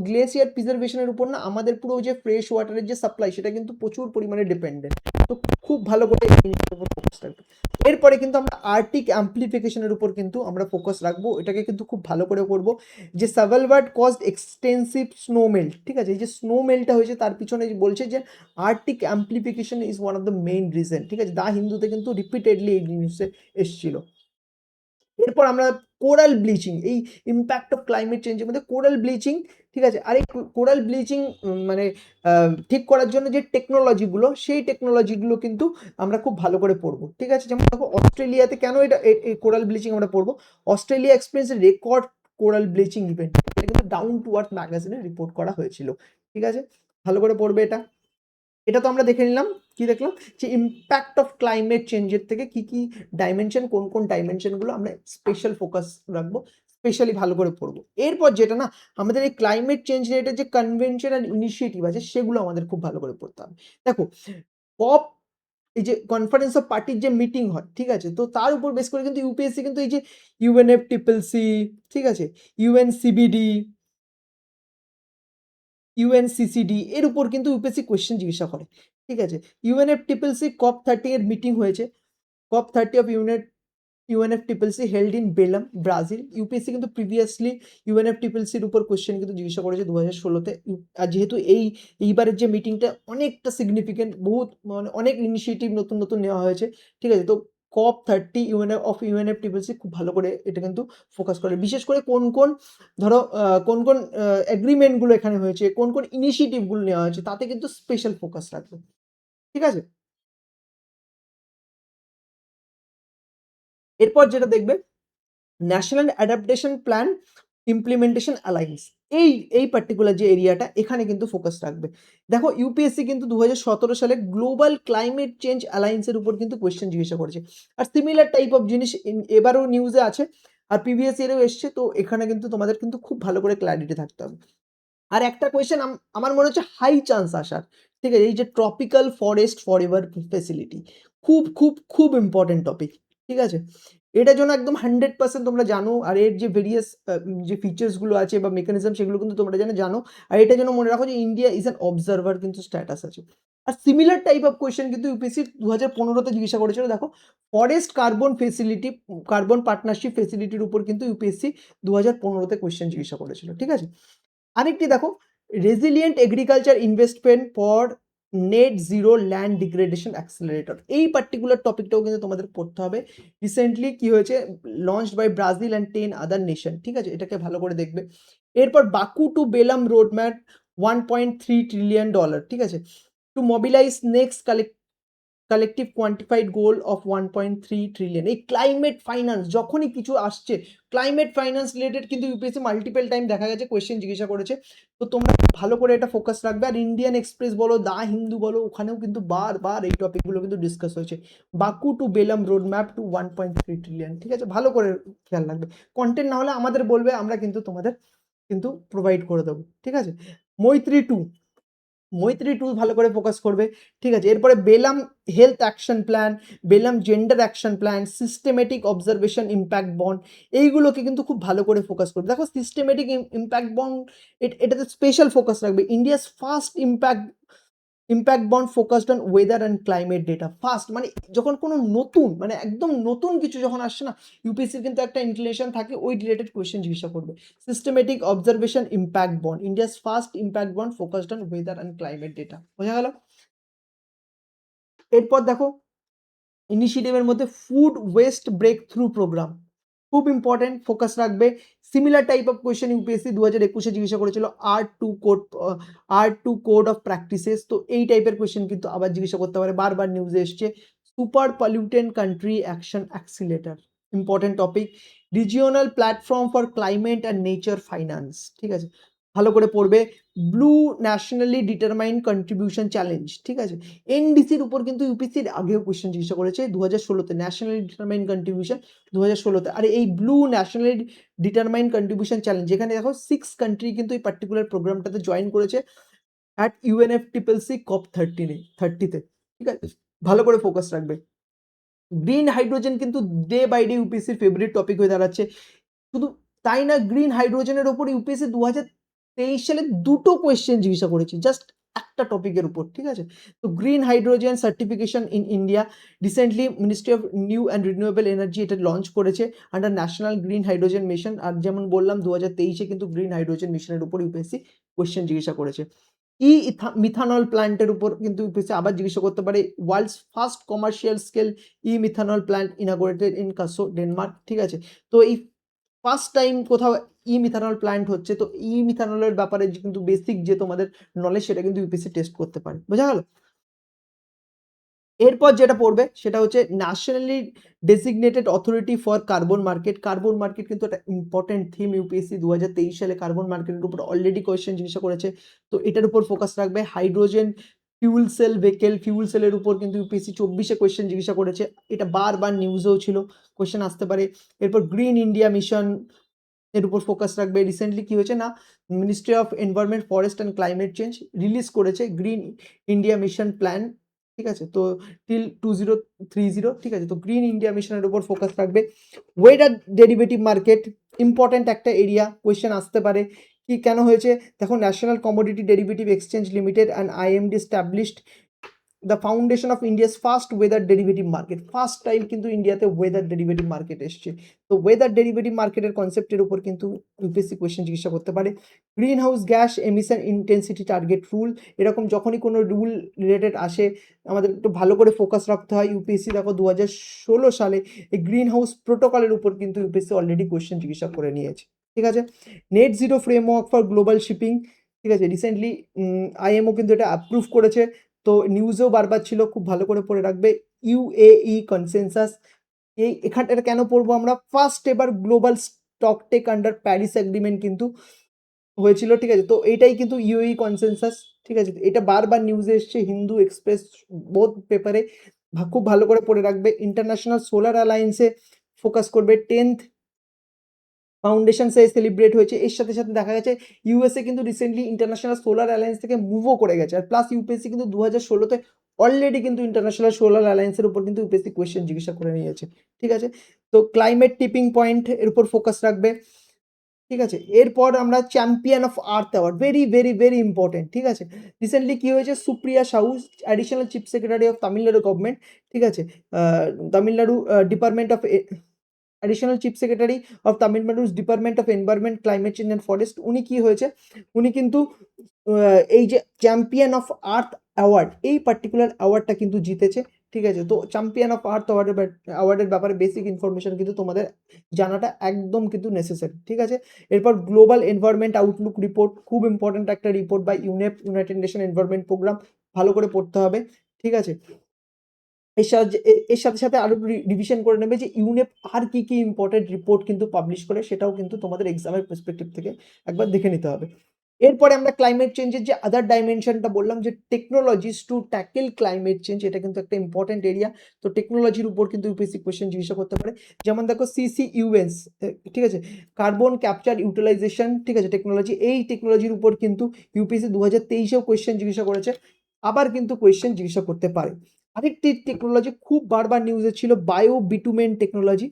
গ্লেশিয়ার প্রিজার্ভেশনের উপর না আমাদের পুরো যে ফ্রেশ ওয়াটারের যে সাপ্লাই সেটা কিন্তু প্রচুর পরিমাণে ডিপেন্ডেন্ট। তো খুব ভালো করে এই জিনিসটার উপর ফোকাস রাখবে। এরপরে কিন্তু আমরা আর্টিক অ্যাম্প্লিফিকেশনের উপর কিন্তু আমরা ফোকাস রাখবো, এটাকে কিন্তু খুব ভালো করে করবো। যে সাভালভার্ড কজড এক্সটেন্সিভ স্নো মেল্ট, ঠিক আছে, এই যে স্নো মেল্টটা হয়েছে তার পিছনে বলছে যে Arctic amplification is one of the main reason, ঠিক আছে, দা হিন্দুতে কিন্তু রিপিটেডলি এই জিনিসে এসেছিল। এরপর আমরা কোরাল ব্লিচিং, এই ইম্প্যাক্ট অফ ক্লাইমেট চেঞ্জের মধ্যে কোরাল ব্লিচিং, ঠিক আছে, আর এই কোরাল ব্লিচিং মানে ঠিক করার জন্য যে টেকনোলজিগুলো, সেই টেকনোলজিগুলো কিন্তু আমরা খুব ভালো করে পড়বো, ঠিক আছে। যেমন দেখো অস্ট্রেলিয়াতে কেন এটা এই কোরাল ব্লিচিং আমরা পড়বো, Australia experience record coral bleaching event, এটা কিন্তু ডাউন টু আর্থ ম্যাগাজিনে রিপোর্ট করা হয়েছিল, ঠিক আছে, ভালো করে পড়বে এটা। এটা তো আমরা দেখে নিলাম, কি দেখলাম, যে ইম্প্যাক্ট অফ ক্লাইমেট চেঞ্জের থেকে কি কি ডাইমেনশন, কোন কোন ডাইমেনশনগুলো আমরা স্পেশাল ফোকাস রাখবো, স্পেশালি ভালো করে পড়বো। এরপর যেটা না, আমাদের এই ক্লাইমেট চেঞ্জ রিলেটেড যে কনভেনশন আর ইনিশিয়েটিভ আছে সেগুলো আমাদের খুব ভালো করে পড়তে হবে। দেখো কপ, এই যে কনফারেন্স অফ পার্টির যে মিটিং হয়, ঠিক আছে, তো তার উপর বেস করে কিন্তু ইউপিএসসি কিন্তু এই যে ইউএনএফটিপিএলসি, ঠিক আছে, ইউএনসিবিডি, ইউএনসিসিডি এর উপর কিন্তু ইউপিএসসি কোয়েশ্চেন জিজ্ঞাসা করে, ঠিক আছে। ইউএনএফটিপিএলসি COP30 এর মিটিং হয়েছে, COP30 of UNFCCC held in Belem, Brazil. UPSC কিন্তু প্রিভিয়াসলি ইউএনএফটিপিএলসির উপর কোয়েশ্চেন কিন্তু জিজ্ঞাসা করেছে 2016-তে। আর যেহেতু এইবারের যে মিটিংটা অনেকটা সিগনিফিকেন্ট, বহুত মানে অনেক ইনিশিয়েটিভ নতুন নতুন নেওয়া হয়েছে, ঠিক আছে, তো COP30 ইউএনএফটিপিএলসি খুব ভালো করে এটা কিন্তু ফোকাস করে, বিশেষ করে কোন কোন ধরো কোন কোন এগ্রিমেন্টগুলো এখানে হয়েছে, কোন কোন ইনিশিয়েটিভগুলো নেওয়া হয়েছে, তাতে কিন্তু স্পেশাল ফোকাস রাখবে, ঠিক আছে। এরপর যেটা দেখবে, national adaptation plan implementation alliance, এই এই পার্টিকুলার যে এরিয়াটা এখানে কিন্তু ফোকাস রাখবে। দেখো ইউপিএসসি কিন্তু 2017 সালে গ্লোবাল ক্লাইমেট চেঞ্জ অ্যালায়েন্সের উপর কিন্তু কোয়েশ্চেন জিজ্ঞাসা করেছে। আর সিমিলার টাইপ অফ জিনিস এবারও নিউজে আছে, আর প্রিভিয়াস ইয়ারেও এসছে, তো এখানে কিন্তু তোমাদের কিন্তু খুব ভালো করে ক্ল্যারিটি থাকতে হবে। আর একটা কোয়েশ্চেন আমার মনে হচ্ছে হাই চান্স আসার, ঠিক আছে, এই যে ট্রপিক্যাল ফরেস্ট ফরএভার ফেসিলিটি, খুব খুব খুব ইম্পর্টেন্ট টপিক, ঠিক আছে। এটার জন্য একদম 100% তোমরা জানো, আর এর যে ভেরিয়াস যে ফিচার্সগুলো আছে বা মেকানিজম সেগুলো কিন্তু তোমরা জানো। আর এটার জন্য মনে রাখো যে ইন্ডিয়া ইজ অ্যান অবজারভার কিন্তু স্ট্যাটাস আছে। Are similar type of question কিন্তু ইউপিএসসি 2015-তে জিজ্ঞাসা করেছিল। দেখো ফরেস্ট কার্বন পার্টনারশিপ ফেসিলিটির উপর কিন্তু ইউপিএসসি 2015-তে কোয়েশ্চেন জিজ্ঞাসা করেছিল, ঠিক আছে। আরেকটি দেখো, resilient agriculture investment for net zero land degradation accelerator, এই পার্টিকুলার টপিকটাও কিন্তু তোমাদের পড়তে হবে। রিসেন্টলি কি হয়েছে, launched by Brazil and 10 other nation, ঠিক আছে, এটাকে ভালো করে দেখবে। এরপর Baku to Belem road map $1.3 trillion, ঠিক আছে, to mobilise next collective quantified goal of 1.3 trillion. এই ক্লাইমেট ফাইন্যান্স যখনই কিছু আসছে, ক্লাইমেট ফাইন্যান্স রিলেটেড কিন্তু ইউপিএসসি মাল্টিপল টাইম দেখা গেছে কোয়েশ্চেন জিজ্ঞাসা করেছে, তো তোমরা ভালো করে এটা ফোকাস রাখবে। আর ইন্ডিয়ান এক্সপ্রেস বলো, দা হিন্দু বলো, ওখানেও কিন্তু বারবার এই টপিকগুলো কিন্তু ডিসকাস হয়েছে, Baku to Belem road map to 1.3 trillion, ঠিক আছে, ভালো করে খেয়াল রাখবে। কন্টেন্ট না হলে আমাদের বলবে, আমরা কিন্তু তোমাদের কিন্তু প্রোভাইড করে দেবো, ঠিক আছে। মৈত্রী টু, ভালো করে ফোকাস করবে, ঠিক আছে। এরপরে Belem health action plan, Belem gender action plan, systematic observation impact bond, এইগুলোকে কিন্তু খুব ভালো করে ফোকাস করবে। দেখো সিস্টেমেটিক ইম্প্যাক্ট বন্ড, এটাতে স্পেশাল ফোকাস রাখবে। India's first impact bond focused on weather and climate data, first মানে যখন কোনো নতুন মানে একদম নতুন কিছু যখন আসছে না, ইউপিএসসির কিন্তু একটা ইনক্লিনেশন থাকে ওই রিলেটেড কোয়েশ্চেন জিজ্ঞাসা করবে। Systematic observation impact bond, India's first impact bond focused on weather and climate data, বোঝা গেল। এরপর দেখো ইনিশিয়েটিভের মধ্যে food waste breakthrough program, খুব ইম্পর্টেন্ট, ফোকাস রাখবে। Similar type of question UPSC 2021-এ জিজ্ঞাসা করেছিল R2 কোড অফ প্র্যাকটিসেস, তো এই টাইপের কোয়েশ্চেন কিন্তু আবার জিজ্ঞাসা করতে পারে, বারবার নিউজে এসছে। Super pollutant country action accelerator, important topic. Regional platform for climate and nature finance, ঠিক আছে, ভালো করে পড়বে। Blue nationally determined contribution challenge, ঠিক আছে, এনডিসির উপর কিন্তু ইউপিএসসির আগেও কোয়েশ্চেন জিজ্ঞাসা করেছে 2016-তে, ন্যাশনালি ডিটারমাইন্ড কন্ট্রিবিউশন 2016-তে। আর এই blue nationally determined contribution challenge, এখানে দেখো 6 কান্ট্রি কিন্তু এই পার্টিকুলার প্রোগ্রামটাতে জয়েন করেছে অ্যাট ইউএনএফটিপিএলসি COP30-তে, ঠিক আছে, ভালো করে ফোকাস রাখবে। গ্রিন হাইড্রোজেন কিন্তু ডে বাই ডে ইউপিএসসির ফেভারিট টপিক হয়ে দাঁড়াচ্ছে। শুধু তাই না, গ্রিন হাইড্রোজেনের উপর ইউপিএসসি 2023 সালে 2 টো কোয়েশ্চেন জিজ্ঞাসা করেছে জাস্ট একটা টপিকের উপর, ঠিক আছে? তো green hydrogen certification in India recently ministry of new and renewable energy এটা লঞ্চ করেছে under national green hydrogen mission. আর যেমন বললাম 2023 কিন্তু গ্রিন হাইড্রোজেন মিশনের উপর ইউপিএসসি কোয়েশ্চেন জিজ্ঞাসা করেছে। মিথানল প্ল্যান্টের উপর কিন্তু ইউপিএসসি আবার জিজ্ঞাসা করতে পারে। World's first commercial scale methanol plant inaugurated in Kasso, Denmark, ঠিক আছে? তো এই ফার্স্ট টাইম কোথাও মিথানল প্ল্যান্ট হচ্ছে, তো মিথানলের ব্যাপারে যে কিন্তু বেসিক যে তোমাদের নলেজ সেটা কিন্তু ইউপিএসসি টেস্ট করতে পারে। বোঝা গেল? এরপর যেটা পড়বে সেটা হচ্ছে nationally designated authority for carbon market. Carbon market কিন্তু একটা ইম্পর্টেন্ট থিম, ইউপিএসসি 2023 সালে কার্বন মার্কেটের উপর অলরেডি কোয়েশ্চেন জিজ্ঞাসা করেছে। তো এটার উপর ফোকাস রাখবে। Hydrogen fuel cell vehicle, fuel সেলের উপর কিন্তু ইউপিএসসি 24 কোয়েশ্চেন জিজ্ঞাসা করেছে। এটা বারবার নিউজেও ছিল, কোয়েশ্চেন আসতে পারে। এরপর গ্রিন ইন্ডিয়া মিশন এর উপর ফোকাস রাখবে। রিসেন্টলি কি হয়েছে না, ministry of environment, forest and climate change release করেছে গ্রিন ইন্ডিয়া মিশন প্ল্যান, ঠিক আছে? তো টিল 2030, ঠিক আছে? তো গ্রিন ইন্ডিয়া মিশনের উপর ফোকাস রাখবে। ওয়েদার ডেরিভেটিভ মার্কেট ইম্পর্টেন্ট একটা এরিয়া, কোয়েশ্চেন আসতে পারে। কি কেন হয়েছে দেখো, national commodity derivative exchange limited and IMD established the foundation of India's first weather derivative market. First time কিন্তু ইন্ডিয়াতে ওয়েদার ডেরিভেটিভ মার্কেট এসছে। তো ওয়েদার ডেরিভেটিভ মার্কেটের কনসেপ্টের উপর কিন্তু ইউপিএসসি কোয়েশ্চেন জিজ্ঞাসা করতে পারে। Green house gas emission intensity target rule, এরকম যখনই কোনো রুল রিলেটেড আসে আমাদের একটু ভালো করে ফোকাস রাখতে হয়। ইউপিএসসি দেখো 2016 সালে এই গ্রিন হাউস প্রোটোকলের উপর কিন্তু ইউপিএসসি অলরেডি কোয়েশ্চেন জিজ্ঞাসা করে নিয়েছে, ঠিক আছে? Net zero framework for global shipping, ঠিক আছে? রিসেন্টলি আইএমও কিন্তু এটা অ্যাপ্রুভ করেছে। তো নিউজেও বারবার ছিল, খুব ভালো করে পড়ে রাখবে। ইউএই কনসেনসাস, এটা কেন পড়বো আমরা, ফার্স্ট এবার global stocktake under Paris agreement কিন্তু হয়েছিল, ঠিক আছে? তো এইটাই কিন্তু ইউএই কনসেনসাস, ঠিক আছে? এটা বারবার নিউজে এসছে, হিন্দু এক্সপ্রেস বোথ পেপারে, খুব ভালো করে পড়ে রাখবে। ইন্টারন্যাশনাল সোলার অ্যালায়েন্সে ফোকাস করবে। 10th ফাউন্ডেশন সে সেলিব্রেট হয়েছে। এর সাথে সাথে দেখা গেছে ইউএসএ কিন্তু রিসেন্টলি ইন্টারন্যাশনাল সোলার অ্যালায়েন্স থেকে মুভও করে গেছে। আর প্লাস ইউপিএসসি কিন্তু 2016-তে অলরেডি কিন্তু ইন্টারন্যাশনাল সোলার অ্যালায়েন্সের উপর কিন্তু ইউপিএসসি কোয়েশ্চেন জিজ্ঞাসা করে নিয়েছে, ঠিক আছে? তো ক্লাইমেট টিপিং পয়েন্ট এর উপর ফোকাস রাখবে, ঠিক আছে? এরপর আমরা champion of earth award, very very very important, ঠিক আছে? রিসেন্টলি কি হয়েছে, Supriya Sahu additional chief secretary of Tamil Nadu government, ঠিক আছে? Tamil Nadu department of additional chief secretary of তামিলনাড়ুর department of environment, climate change and forest, উনি কি হয়েছে, উনি কিন্তু এই যে চ্যাম্পিয়ন অফ আর্থ অ্যাওয়ার্ড, এই পার্টিকুলার অ্যাওয়ার্ডটা কিন্তু জিতেছে, ঠিক আছে? তো চ্যাম্পিয়ন অফ আর্থ অ্যাওয়ার্ডের ব্যাপারে বেসিক ইনফরমেশন কিন্তু তোমাদের জানাটা একদম কিন্তু নেসেসারি, ঠিক আছে? এরপর গ্লোবাল এনভায়রনমেন্ট আউটলুক রিপোর্ট, খুব ইম্পর্টেন্ট একটা report by United Nation Environment Programme, ভালো করে পড়তে হবে, ঠিক আছে? এর সাথে সাথে আরো রিভিশন করে নেবে যে ইউনেপ আর কি ইম্পর্টেন্ট রিপোর্ট কিন্তু পাবলিশ করে, সেটাও কিন্তু তোমাদের এক্সামের পার্সপেক্টিভ থেকে একবার দেখে নিতে হবে। এরপরে আমরা ক্লাইমেট চেঞ্জের যে আদার ডাইমেনশনটা বললাম, যে technologies two tackle climate change, এটা কিন্তু একটা ইম্পর্টেন্ট এরিয়া। তো টেকনোলজির উপর কিন্তু ইউপিএসসি কোয়েশ্চেন জিজ্ঞাসা করতে পারে। যেমন দেখো সিসিইউএস, ঠিক আছে? কার্বন ক্যাপচার ইউটিলাইজেশন, ঠিক আছে? টেকনোলজি, এই টেকনোলজির উপর কিন্তু ইউপিএসসি 2023-এও কোয়েশ্চেন জিজ্ঞাসা করেছে, আবার কিন্তু কোয়েশ্চেন জিজ্ঞাসা করতে পারে। আরেকটি টেকনোলজি খুব বারবার নিউজে ছিল, বায়ো বিটুমেন টেকনোলজি,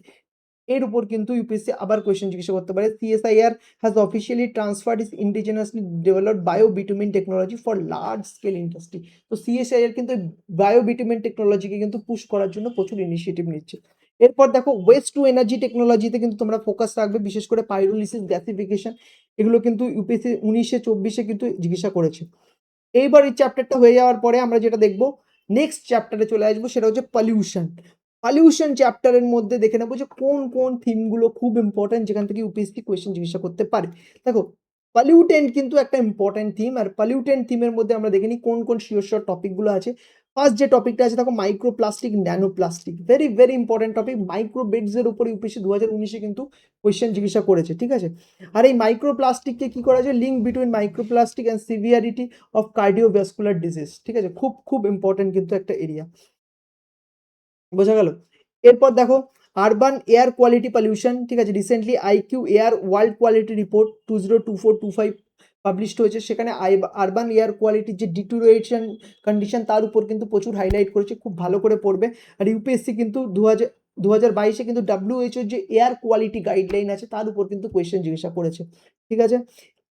এর উপর কিন্তু ইউপিএসসি আবার কোয়েশ্চেন জিজ্ঞাসা করতে পারে। CSIR has officially transferred its indigenously developed bio bitumen technology for large scale industry. তো সিএসআইআর কিন্তু বায়ো বিটুমেন টেকনোলজিকে কিন্তু পুশ করার জন্য প্রচুর ইনিশিয়েটিভ নিচ্ছে। এরপর দেখো ওয়েস্ট টু এনার্জি টেকনোলজিতে কিন্তু তোমরা ফোকাস রাখবে, বিশেষ করে পাইরোলিসিস, গ্যাসিফিকেশন, এগুলো কিন্তু ইউপিএসসি 19-24 কিন্তু জিজ্ঞাসা করেছে। এইবার এই চ্যাপ্টারটা হয়ে যাওয়ার পরে আমরা যেটা দেখবো, নেক্সট চ্যাপ্টারে চলে আসবো, সেটা হচ্ছে পলিউশন। পলিউশন চ্যাপ্টারের মধ্যে দেখে নেবো যে কোন কোন থিমগুলো খুব ইম্পর্টেন্ট, যেখান থেকে ইউপিএসসি কোয়েশ্চেন জিজ্ঞাসা করতে পারে। দেখো, পলিউটেন্ট কিন্তু একটা ইম্পর্টেন্ট থিম, আর পলিউটেন্ট থিমের মধ্যে আমরা দেখে নিই কোন কোন শিওর টপিকগুলো আছে। ফার্স্ট যে টপিকটা আছে দেখো, microplastic, nanoplastic, very very important topic. Micro বেডসের উপর ইউপিএসসি 2019-এ কিন্তু কোয়েশ্চেন জিজ্ঞাসা করেছে, ঠিক আছে? আর এই মাইক্রো প্লাস্টিককে কি করা যায়, link between micro plastic and severity of cardiovascular disease, ঠিক আছে? খুব খুব ইম্পর্টেন্ট কিন্তু একটা এরিয়া, বোঝা গেল? এরপর দেখো আরবান এয়ার কোয়ালিটি পলিউশন, ঠিক আছে? Recently IQ air world quality report 2024-25 published হয়েছে, সেখানে আরবান এয়ার কোয়ালিটির যে ডিটোরিয়েশন কন্ডিশন তার উপর কিন্তু প্রচুর হাইলাইট করেছে, খুব ভালো করে পড়বে। আর ইউপিএসসি কিন্তু 2022-এ কিন্তু WHO যে এয়ার কোয়ালিটি গাইডলাইন আছে তার উপর কিন্তু কোয়েশ্চেন জিজ্ঞাসা করেছে, ঠিক আছে।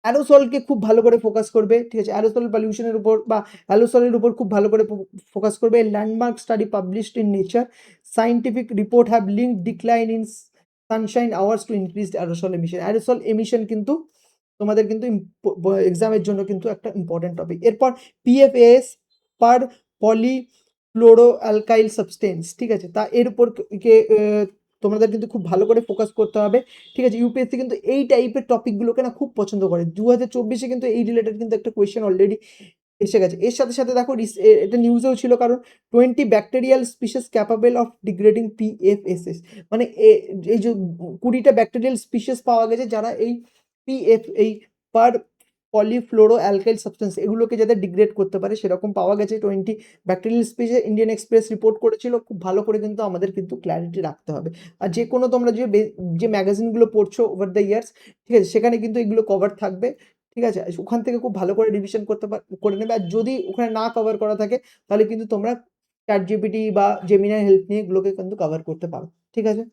অ্যারোসলকে খুব ভালো করে ফোকাস করবে, ঠিক আছে, অ্যারোসল পলিউশনের উপর বা অ্যারোসলের উপর খুব ভালো করে ফোকাস করবে। Landmark study published in Nature scientific report have linked decline in sunshine hours to increased aerosol emission. Aerosol emission কিন্তু তোমাদের কিন্তু এক্সামের জন্য কিন্তু একটা ইম্পর্টেন্ট টপিক। এরপর PFS per polyfluoro alkyl substance, ঠিক আছে, তা এর উপর তোমাদের কিন্তু খুব ভালো করে ফোকাস করতে হবে, ঠিক আছে। ইউপিএসসি কিন্তু এই টাইপের টপিকগুলোকে না খুব পছন্দ করে। 2024-এ কিন্তু এই রিলেটেড কিন্তু একটা কোয়েশ্চেন অলরেডি এসে গেছে। এর সাথে সাথে দেখো এটা নিউজেও ছিল, কারণ 20 bacterial species capable of degrading PFAS, মানে এই যে 20টা ব্যাকটেরিয়াল স্পিসিস পাওয়া গেছে যারা এই এই পার পলিফ্লোরো অ্যালকাইল সাবস্টেন্স এগুলোকে যাতে ডিগ্রেড করতে পারে সেরকম পাওয়া গেছে 20 bacterial species. Indian express report করেছিল, খুব ভালো করে কিন্তু আমাদের কিন্তু ক্ল্যারিটি রাখতে হবে। আর যে কোনো তোমরা যে ম্যাগাজিনগুলো পড়ছো ওভার দ্য ইয়ার্স, ঠিক আছে, সেখানে কিন্তু এগুলো কভার থাকবে, ঠিক আছে। ওখান থেকে খুব ভালো করে রিভিশন করে নেবে। আর যদি ওখানে না কভার করা থাকে তাহলে কিন্তু তোমরা ChatGPT বা জেমিনাই হেল্প নিয়ে এগুলোকে কিন্তু কভার করতে পারো, ঠিক আছে।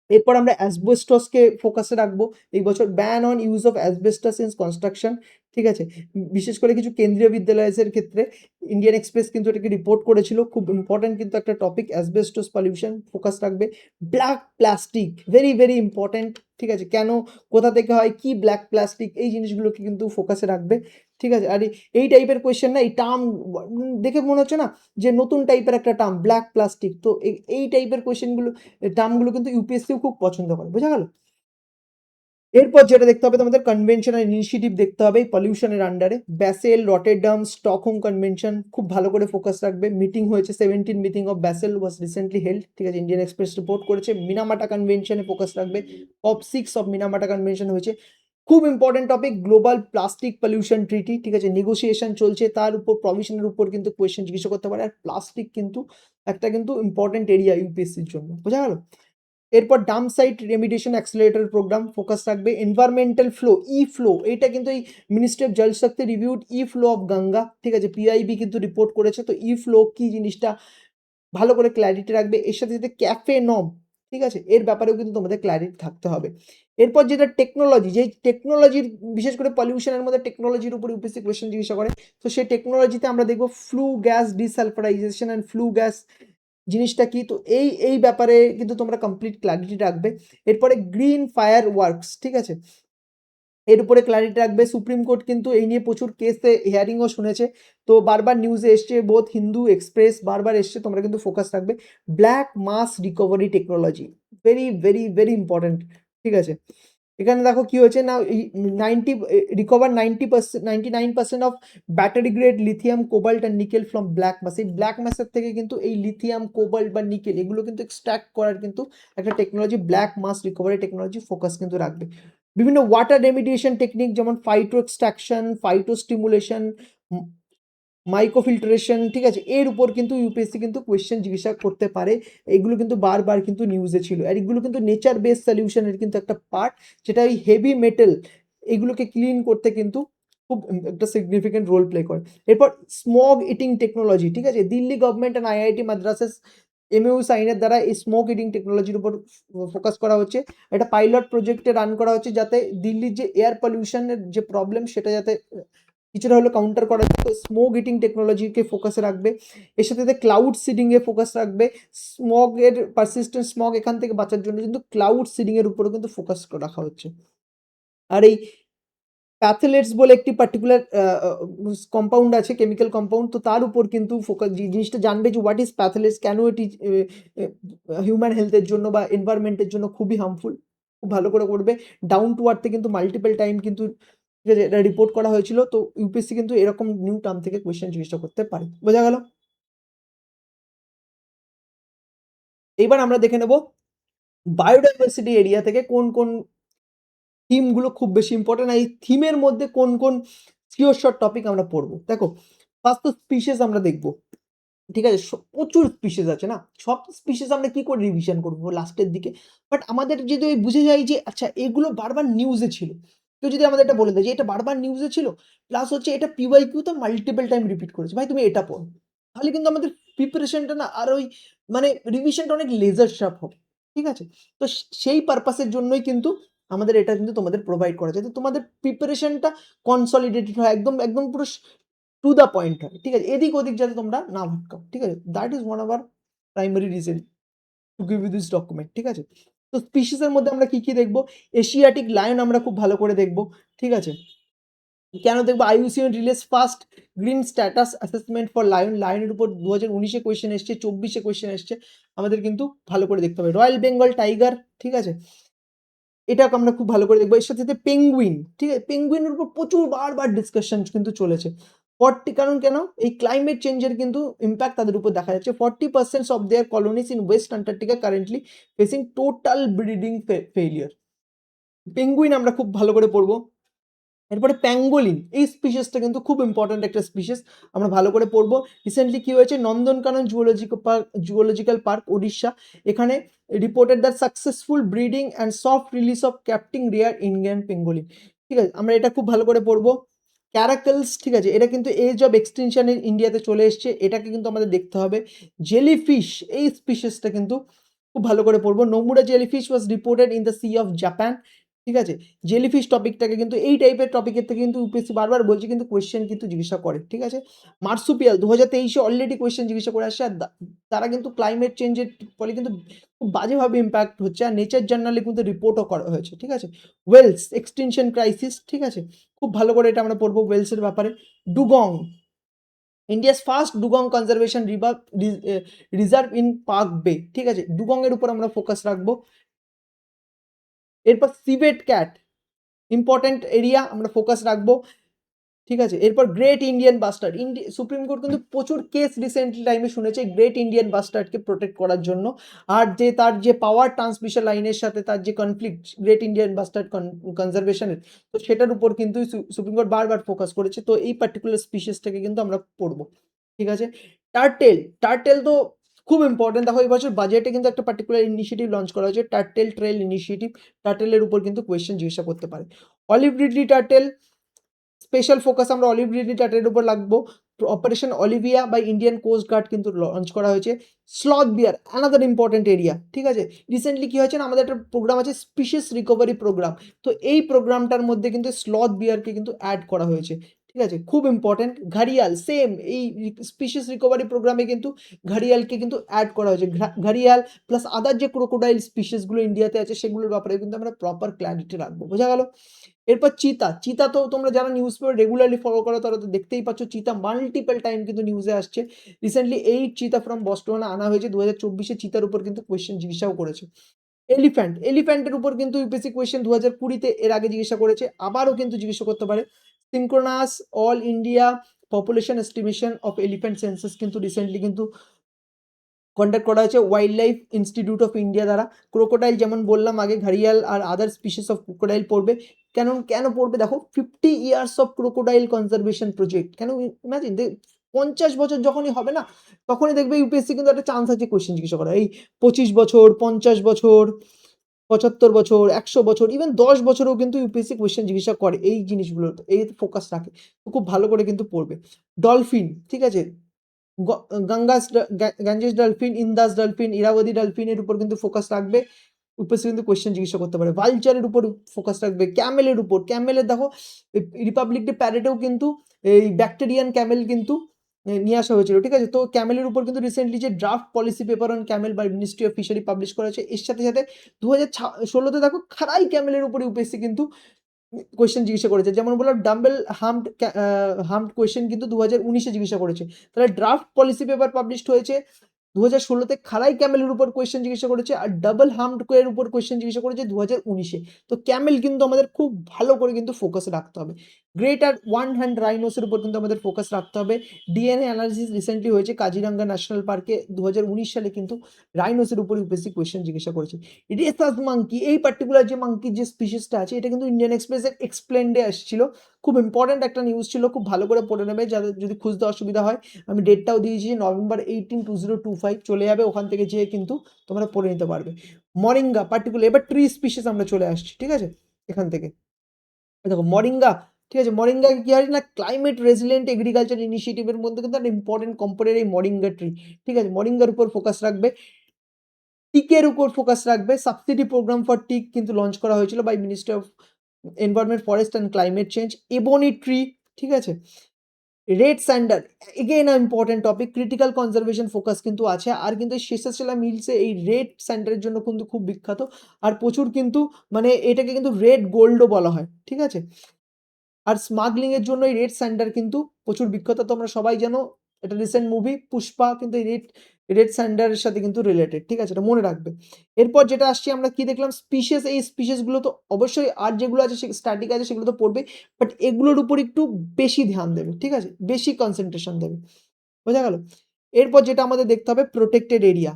এরপর আমরা অ্যাসবেস্টসকে ফোকাসে রাখবো এই বছর। Ban on use of asbestos in construction, ঠিক আছে, বিশেষ করে কিছু কেন্দ্রীয় বিদ্যালয়ের ক্ষেত্রে ইন্ডিয়ান এক্সপ্রেস কিন্তু এটাকে রিপোর্ট করেছিল। খুব ইম্পর্টেন্ট কিন্তু একটা টপিক, অ্যাসবেস্টস পলিউশন ফোকাস রাখবে। Black plastic very very important, ঠিক আছে, কেন, কোথা থেকে হয়, কি ব্ল্যাক প্লাস্টিক, এই জিনিসগুলোকে কিন্তু ফোকাসে রাখবে, ঠিক আছে। আর এই টাইপের কোয়েশ্চেন না, এই টার্ম দেখে মনে হচ্ছে না যে নতুন টাইপের একটা টার্ম ব্ল্যাক প্লাস্টিক, তো এই টাইপের কোয়েশ্চেনগুলো টার্মগুলো কিন্তু ইউপিএসসিও খুব পছন্দ করে, বোঝা গেল। এরপর যেটা দেখতে হবে তোমাদের কনভেনশন আর ইনিশিয়েটিভ দেখতে হবে পলিউশনের আন্ডারে। ব্যাসেল, রটেরডাম, স্টকহোম কনভেনশন খুব ভালো করে ফোকাস রাখবে। মিটিং হয়েছে, 17 meeting of basal was recently held, ঠিক আছে, ইন্ডিয়ান এক্সপ্রেস রিপোর্ট করেছে। মিনামাটা কনভেনশনে ফোকাস রাখবে, COP6 অফ মিনামাটা কনভেনশন হয়েছে। খুব important topic global plastic pollution treaty, ঠিক আছে, নেগোসিয়েশন চলছে, তার উপর প্রভিশনের উপর কিন্তু কোয়েশ্চেন জিজ্ঞাসা করতে পারে। আর প্লাস্টিক কিন্তু একটা কিন্তু ইম্পর্টেন্ট এরিয়া ইউপিএসসির জন্য, বোঝা গেল। এরপর dump site remediation accelerator programme focus রাখবে। এনভায়রনমেন্টাল ফ্লো, ই ফ্লো, এটা কিন্তু এই ministry of Jal Shakti reviewed E flow of Ganga, ঠিক আছে, পিআইবি কিন্তু রিপোর্ট করেছে। তো ই ফ্লো কি জিনিসটা ভালো করে ক্ল্যারিটি রাখবে। এর সাথে সাথে ক্যাফে নম, ঠিক আছে, এর ব্যাপারেও কিন্তু তোমাদের ক্ল্যারিটি থাকতে হবে। এরপর যেটা টেকনোলজি, যে টেকনোলজির বিশেষ করে পলিউশনের মধ্যে টেকনোলজির উপর ইউপিএসসি কোয়েশ্চেন জিজ্ঞাসা করে। তো সেই টেকনোলজিতে আমরা দেখবো flue gas desulphurisation and flue gas জিনিসটা কি, তো এই ব্যাপারে কিন্তু তোমরা কমপ্লিট ক্ল্যারিটি রাখবে। এরপরে গ্রিন ফায়ার ওয়ার্কস, ঠিক আছে, এর উপরে ক্ল্যারিটি রাখবে। সুপ্রিম কোর্ট কিন্তু এই নিয়ে প্রচুর কেসে হিয়ারিংও শুনেছে, তো বারবার নিউজে এসছে, বোথ হিন্দু এক্সপ্রেস বারবার এসছে, তোমরা কিন্তু ফোকাস রাখবে। Black mass recovery technology very very very important, ঠিক আছে। এখানে দেখো কি হয়েছে না, 99% of battery grade lithium cobalt and nickel from black mass. এই ব্ল্যাক মাসের থেকে কিন্তু এই লিথিয়াম কোবাল্ট বা নিকেল এগুলো কিন্তু এক্সট্রাক্ট করার কিন্তু একটা technology black mass recovery technology focus কিন্তু রাখবে। বিভিন্ন ওয়াটার রেমিডিয়েশন টেকনিক যেমন ফাইটো এক্সট্রাকশন, ফাইটো স্টিমুলেশন, মাইক্রোফিল্টারেশন, ঠিক আছে, এর উপর কিন্তু ইউপিএসসি কিন্তু কোয়েশ্চেন জিজ্ঞাসা করতে পারে। এগুলো কিন্তু বারবার কিন্তু নিউজে ছিল। আর এগুলো কিন্তু নেচার বেস সলিউশনের কিন্তু একটা পার্ট, যেটা ওই হেভি মেটাল এগুলোকে ক্লিন করতে কিন্তু খুব একটা সিগনিফিকেন্ট রোল প্লে করে। এরপর স্মগ ইটিং টেকনোলজি, ঠিক আছে, দিল্লি গভর্নমেন্ট অ্যান্ড আইআইটি মাদ্রাসের এমইউ সাইনের দ্বারা এই স্মোক ইটিং টেকনোলজির উপর ফোকাস করা হচ্ছে। একটা পাইলট প্রজেক্টে রান করা হচ্ছে যাতে দিল্লির যে এয়ার পলিউশনের যে প্রবলেম সেটা যাতে কিছুটা হলো কাউন্টার করা যায়। তো স্মোক ইটিং টেকনোলজিকে ফোকাসে রাখবে। এর সাথে সাথে ক্লাউড সিডিংয়ে ফোকাস রাখবে। স্মগের পারসিস্টেন্ট স্মগ এখান থেকে বাঁচার জন্য কিন্তু ক্লাউড সিডিংয়ের উপরেও কিন্তু ফোকাস রাখা হচ্ছে। আর এই প্যাথেলেটস বলে একটি পার্টিকুলার কম্পাউন্ড আছে, কেমিক্যাল কম্পাউন্ড, তো তার উপর কিন্তু ফোকাস, জিনিসটা জানবে যে হোয়াট ইজ প্যাথেলেটস, কেন এটি হিউম্যান হেলথের জন্য বা এনভায়রনমেন্টের জন্য খুবই হার্মফুল, খুব ভালো করে করবে। ডাউন টু আর্থে কিন্তু মাল্টিপল টাইম কিন্তু এটা রিপোর্ট করা হয়েছিল। তো ইউপিএসসি কিন্তু এরকম নিউ টার্ম থেকে কোয়েশ্চেন জিজ্ঞাসা করতে পারে, বোঝা গেল। এবার আমরা দেখে নেব বায়োডাইভার্সিটি এরিয়া থেকে কোন কোন থিমগুলো খুব বেশি ইম্পর্টেন্ট, এই থিমের মধ্যে কোন কোন শিওর শর্ট টপিক আমরা পড়বো। দেখো, ফার্স্ট তো স্পিসিস আমরা দেখবো, ঠিক আছে, প্রচুর স্পিসিস আছে না, সব স্পিসিস আমরা কি করে রিভিশন করবো লাস্টের দিকে। বাট আমাদের যদি ওই বুঝে যাই যে আচ্ছা এগুলো বারবার নিউজে ছিল, কেউ যদি আমাদের এটা বলে দেয় যে এটা বারবার নিউজে ছিল, প্লাস হচ্ছে এটা PYQ তে মাল্টিপল টাইম রিপিট করেছে, ভাই তুমি এটা পড়ো। তাহলে কিন্তু আমাদের প্রিপারেশনটা না আর ওই মানে রিভিশনটা অনেক লেজার শার্প হবে। ঠিক আছে? তো সেই পারপাসের জন্যই কিন্তু আমাদের এটা কিন্তু তোমাদের প্রোভাইড করা যায়। যাতে তোমাদের প্রিপারেশনটা কনসলিডেটেড হয়, একদম, একদম পুরো টু দ্য পয়েন্ট হয়। ঠিক আছে? এদিক ওদিক যাতে তোমরা না ভটকাও। ঠিক আছে? That is one of our primary reason to give you this document. ঠিক আছে? তো স্পিসিস এর মধ্যে আমরা কি দেখব? এশিয়াটিক লায়ন আমরা খুব ভালো করে দেখব। ঠিক আছে? কেন দেখবো? IUCN release first green status assessment for lion. লায়নের উপর 2019 এ কোয়েশ্চেন এসছে, 24 এ কোয়েশ্চেন এসছে। আমাদের কিন্তু ভালো করে দেখতে হবে। রয়্যাল বেঙ্গল টাইগার, ঠিক আছে? এটাকে আমরা খুব ভালো করে দেখবো। এর সাথে পেঙ্গুইন, ঠিক আছে? পেঙ্গুইনের উপর প্রচুর বারবার ডিসকাশন কিন্তু চলেছে। 40 কারণ কেন? এই ক্লাইমেট চেঞ্জের কিন্তু ইমপ্যাক্ট তাদের উপর দেখা যাচ্ছে। 40% of their colonies in West Antarctica currently facing total breeding failure. Penguin আমরা খুব ভালো করে পড়বো। এরপরে প্যাঙ্গোলিন, এই স্পিসিসটা কিন্তু খুব ইম্পর্ট্যান্ট একটা স্পিসিস, আমরা ভালো করে পড়বো। রিসেন্টলি কি হয়েছে? নন্দনকানন জুওলজিক্যাল পার্ক ওড়িশা, এখানে reported the successful breeding and soft release of captive rare Indian pangolin. ঠিক আছে? আমরা এটা খুব ভালো করে পড়বো। ক্যারাকেলস, ঠিক আছে? এটা কিন্তু এজ অফ এক্সটেনশনের ইন্ডিয়াতে চলে এসছে, এটাকে কিন্তু আমাদের দেখতে হবে। জেলিফিশ, এই স্পিসিসটা কিন্তু খুব ভালো করে পড়বো। Nomura jellyfish was reported in the sea of Japan. ঠিক আছে? জেলিফিশ টপিকটাকে কিন্তু এই টাইপের টপিকের থেকে কিন্তু ইউপিএসসি বারবার বলছে, কিন্তু কোয়েশ্চেন কিন্তু জিজ্ঞাসা করে। ঠিক আছে? মার্সুপিয়াল 2023 এ অলরেডি কোয়েশ্চেন জিজ্ঞাসা করে আসছে। আর তারা কিন্তু ক্লাইমেট চেঞ্জের ফলে কিন্তু খুব বাজেভাবে ইম্প্যাক্ট হচ্ছে, আর নেচার জার্নালে কিন্তু রিপোর্টও করা হয়েছে। ঠিক আছে? ওয়েলস এক্সটিনশন ক্রাইসিস, ঠিক আছে? খুব ভালো করে এটা আমরা পড়বো ওয়েলসের ব্যাপারে। Dugong, India's first dugong conservation reserve in park বে। ঠিক আছে? ডুগং এর উপর আমরা ফোকাস রাখবো। এরপর সিভেট ক্যাট, ইম্পর্টেন্ট এরিয়া, আমরা ফোকাস রাখবো। ঠিক আছে? এরপর great Indian bastard, supreme court কিন্তু প্রচুর কেস রিসেন্টলি টাইমে শুনেছে গ্রেট ইন্ডিয়ান বাস্টার্ডকে প্রোটেক্ট করার জন্য। আর যে তার যে পাওয়ার ট্রান্সমিশন লাইনের সাথে তার যে কনফ্লিক্ট গ্রেট ইন্ডিয়ান বাস্টার্ড কনজারভেশনের, তো সেটার উপর কিন্তু সুপ্রিম কোর্ট বারবার ফোকাস করেছে। তো এই পার্টিকুলার স্পিসিসটাকে কিন্তু আমরা পড়বো। ঠিক আছে? টার্টেল, টার্টেল তো খুব ইম্পর্টেন্ট। দেখো এবছর বাজেটে কিন্তু একটা পার্টিকুলার ইনিশিয়েটিভ লঞ্চ করা হয়েছে, টার্টেল ট্রেল ইনিশিয়েটিভ। টার্টেলের উপর কিন্তু কোয়েশ্চেন জিজ্ঞাসা করতে পারে। Olive ridley turtle, special focus আমরা অলিভ রিডলি টার্টেলের উপর রাখবো। Operation Olivia by Indian coast guard কিন্তু লঞ্চ করা হয়েছে। Sloth bear, another important area. ঠিক আছে? রিসেন্টলি কি হয়েছে না, আমাদের একটা প্রোগ্রাম আছে স্পিসিস রিকভারি প্রোগ্রাম, তো এই প্রোগ্রামটার মধ্যে কিন্তু স্লথ বিয়ারকে কিন্তু অ্যাড করা হয়েছে। ঠিক আছে? খুব ইম্পর্টেন্ট। ঘারিয়াল, সেম এই স্পিসিস রিকভারি প্রোগ্রামে কিন্তু ঘারিয়ালকে কিন্তু অ্যাড করা হয়েছে। ঘারিয়াল প্লাস আদার যে ক্রোকোডাইল স্পিসিসগুলো ইন্ডিয়াতে আছে সেগুলোর ব্যাপারে কিন্তু আমরা প্রপার ক্ল্যারিটি রাখবো। বোঝা গেল? এরপর চিতা, চিতা তো তোমরা যারা নিউজ পেপার রেগুলারলি ফলো করো তারা তো দেখতেই পাচ্ছ, চিতা মাল্টিপল টাইম কিন্তু নিউজে আসছে। রিসেন্টলি 8 চিতা ফ্রম বস্টনা আনা হয়েছে। 2024 চিতার উপর কিন্তু কোয়েশ্চেন জিজ্ঞাসাও করেছে। এলিফ্যান্ট, এলিফ্যান্টের উপর কিন্তু ইউপিএসসি কোয়েশ্চেন 2020 এর আগে জিজ্ঞাসা করেছে, আবারও কিন্তু জিজ্ঞাসা করতে পারে। Synchronous all India population estimation of elephant census কিন্তু রিসেন্টলি কিন্তু কন্ডাক্ট করা হয়েছে wild life institute of India দ্বারা। ক্রোকোডাইল যেমন বললাম আগে, ঘারিয়াল আর আদার স্পিসিস অফ ক্রোকোডাইল পড়বে। কেন পড়বে? দেখো 50 years of crocodile conservation project. কেন? ইমাজিন 50 বছর যখনই হবে না, তখনই দেখবে ইউপিএসসি কিন্তু একটা চান্স আছে কোয়েশ্চেন জিজ্ঞাসা করা। এই 25 বছর, 50 বছর, 75 বছর, 100 বছর, ইভেন 10 বছরেও কিন্তু ইউপিএসসি কোয়েশ্চেন জিজ্ঞাসা করে এই জিনিসগুলো, এই ফোকাস রাখে। তো খুব ভালো করে কিন্তু পড়বে। ডলফিন, ঠিক আছে? গাঞ্জেস ডলফিন, ইন্দাস ডলফিন, ইরাবতী ডলফিনের উপর কিন্তু ফোকাস রাখবে। ইউপিএসসি কিন্তু কোয়েশ্চেন জিজ্ঞাসা করতে পারে। ভালচারের উপর ফোকাস রাখবে। ক্যামেলের উপর, ক্যামেলের দেখো রিপাবলিক ডে প্যারেডেও কিন্তু এই ব্যাকটেরিয়ান ক্যামেল কিন্তু নিয়ে আসা হয়েছিল। ঠিক আছে? তো ক্যামেলের উপর কিন্তু রিসেন্টলি যে draft policy paper on camel by ministry of fishery publish করা হয়েছে, এর সাথে সাথে 2016তে দেখো খাড়াই ক্যামেলের উপর ইউপিএসসি কিন্তু কোয়েশ্চেন জিজ্ঞাসা করেছে। যেমন বললাম ডাম্বেল হামড কোয়েশ্চেন কিন্তু 2019 জিজ্ঞাসা করেছে। তাহলে ড্রাফট পলিসি পেপার পাবলিশড হয়েছে 2016তে, খাড়াই ক্যামেলের উপর কোয়েশ্চেন জিজ্ঞাসা করেছে, আর ডাবল হামড এর উপর কোয়েশ্চেন জিজ্ঞাসা করেছে 2019-এ। তো ক্যামেল কিন্তু আমাদের খুব ভালো করে কিন্তু ফোকাস রাখতে হবে। গ্রেট আর ওয়ান হ্যান্ড রাইনোসের উপর কিন্তু আমাদের ফোকাস রাখতে হবে। ডিএনএ অ্যানালিসিস রিসেন্টলি হয়েছে কাজিরাঙ্গা ন্যাশনাল পার্কে 2019 সালে কিন্তু রাইনোসের উপর ইউপিএসসি কোয়েশ্চেন জিজ্ঞাসা করেছে। রেসাস মাঙ্কি, এই পার্টিকুলার যে মাঙ্কির যে স্পিসিসটা আছে, এটা কিন্তু ইন্ডিয়ান এক্সপ্রেসের এক্সপ্লেন্ডে আসছিল। খুব ইম্পর্টেন্ট একটা নিউজ ছিল, খুব ভালো করে পড়ে নেবে যাদের যদি খুঁজতে অসুবিধা হয়। আমি ডেটটাও দিয়েছি, নভেম্বর 18, 2025 চলে যাবে, ওখান থেকে যেয়ে কিন্তু তোমরা পড়ে নিতে পারবে। মরিঙ্গা পার্টিকুলার, এবার ট্রি স্পিসিস আমরা চলে আসছি। ঠিক আছে? এখান থেকে দেখো মরিঙ্গা, ঠিক আছে? মরিঙ্গা কি হয় না ক্লাইমেট রেজিলিয়েন্ট এগ্রিকালচার ইনিশিয়েটিভ এর মধ্যে কিন্তু একটা ইম্পোর্টেন্ট কম্পোনেন্ট এই মরিঙ্গা ট্রি। ঠিক আছে? মরিঙ্গার উপর ফোকাস রাখবে। টিকের উপর ফোকাস রাখবে। সাবসিডি প্রোগ্রাম ফর টিক কিন্তু লঞ্চ করা হয়েছিল by ministry of environment, forest and climate change. Ebony tree, ঠিক আছে? Red sander again a important topic. Critical conservation focus কিন্তু আছে। আর কিন্তু এই শেষাচলা মিলসে এই রেড স্যান্ডারের জন্য কিন্তু খুব বিখ্যাত। আর প্রচুর কিন্তু মানে এটাকে কিন্তু রেড গোল্ডও বলা হয়। ঠিক আছে? আর স্মাগলিং এর জন্য এই রেড স্যান্ডার কিন্তু প্রচুর বিখ্যাত। তোমরা সবাই জানো এটা রিসেন্ট মুভি পুষ্পা কিন্তু এই রেড স্যান্ডারের সাথে কিন্তু রিলেটেড। ঠিক আছে? এটা মনে রাখবে। এরপর যেটা আসছি আমরা কি দেখলাম স্পিসিস, এই স্পিসিস গুলো তো অবশ্যই আর যেগুলো আছে স্ট্যাটিক আছে সেগুলো তো পড়বে। বাট এগুলোর উপর একটু বেশি ধ্যান দেবে। ঠিক আছে? বেশি কনসেনট্রেশন দেবে। বোঝা গেল? এরপর যেটা আমাদের দেখতে হবে প্রোটেক্টেড এরিয়া।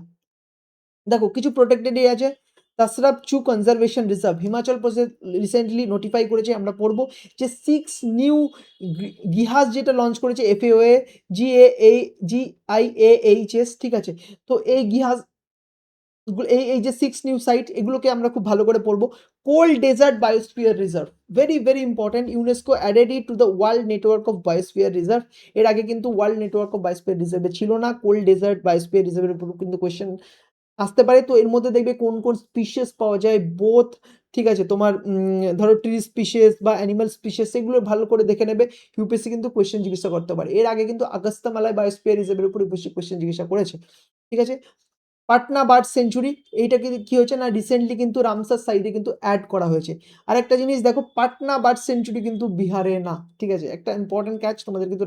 দেখো কিছু প্রোটেক্টেড এরিয়া আছে। তাসরাব চু conservation reserve Himachal Pradesh recently notify করেছে। আমরা পড়বো যে 6 নিউ গিহাস যেটা লঞ্চ করেছে এফএওএ GIAHS, ঠিক আছে? তো এই গিহাস এই যে 6 নিউ সাইট এগুলোকে আমরা খুব ভালো করে পড়বো। Cold dessert biosphere reserve very very important. UNESCO added it to the world network of biosphere reserve. এর আগে কিন্তু ওয়ার্ল্ড নেটওয়ার্ক অফ বায়োস্ফিয়ার রিজার্ভে ছিল না। কোল্ড ডেজার্ট বায়োস্ফিয়ার রিজার্ভের উপর কিন্তু কোয়েশ্চেন আসতে পারে। তো এর মধ্যে দেখবে কোন কোন স্পিসিস পাওয়া যায় বোথ, ঠিক আছে? তোমার ধরো ট্রি স্পিসিস বা অ্যানিমাল স্পিসিস সেগুলো ভালো করে দেখে নেবে। ইউপিএসসি কিন্তু কোয়েশ্চেন জিজ্ঞাসা করতে পারে। এর আগে কিন্তু আগস্তা মালাই বায়োস্ফিয়ার রিজার্ভের উপর বেশি কোয়েশ্চেন জিজ্ঞাসা করেছে। ঠিক আছে? পাটনা বার্ড সেঞ্চুরি এইটা কি হয়েছে না রিসেন্টলি কিন্তু রামসার সাইডে কিন্তু অ্যাড করা হয়েছে। আর একটা জিনিস দেখো পাটনা বার্ড সেঞ্চুরি কিন্তু বিহারে না। ঠিক আছে? একটা ইম্পর্টেন্ট ক্যাচ তোমাদের কিন্তু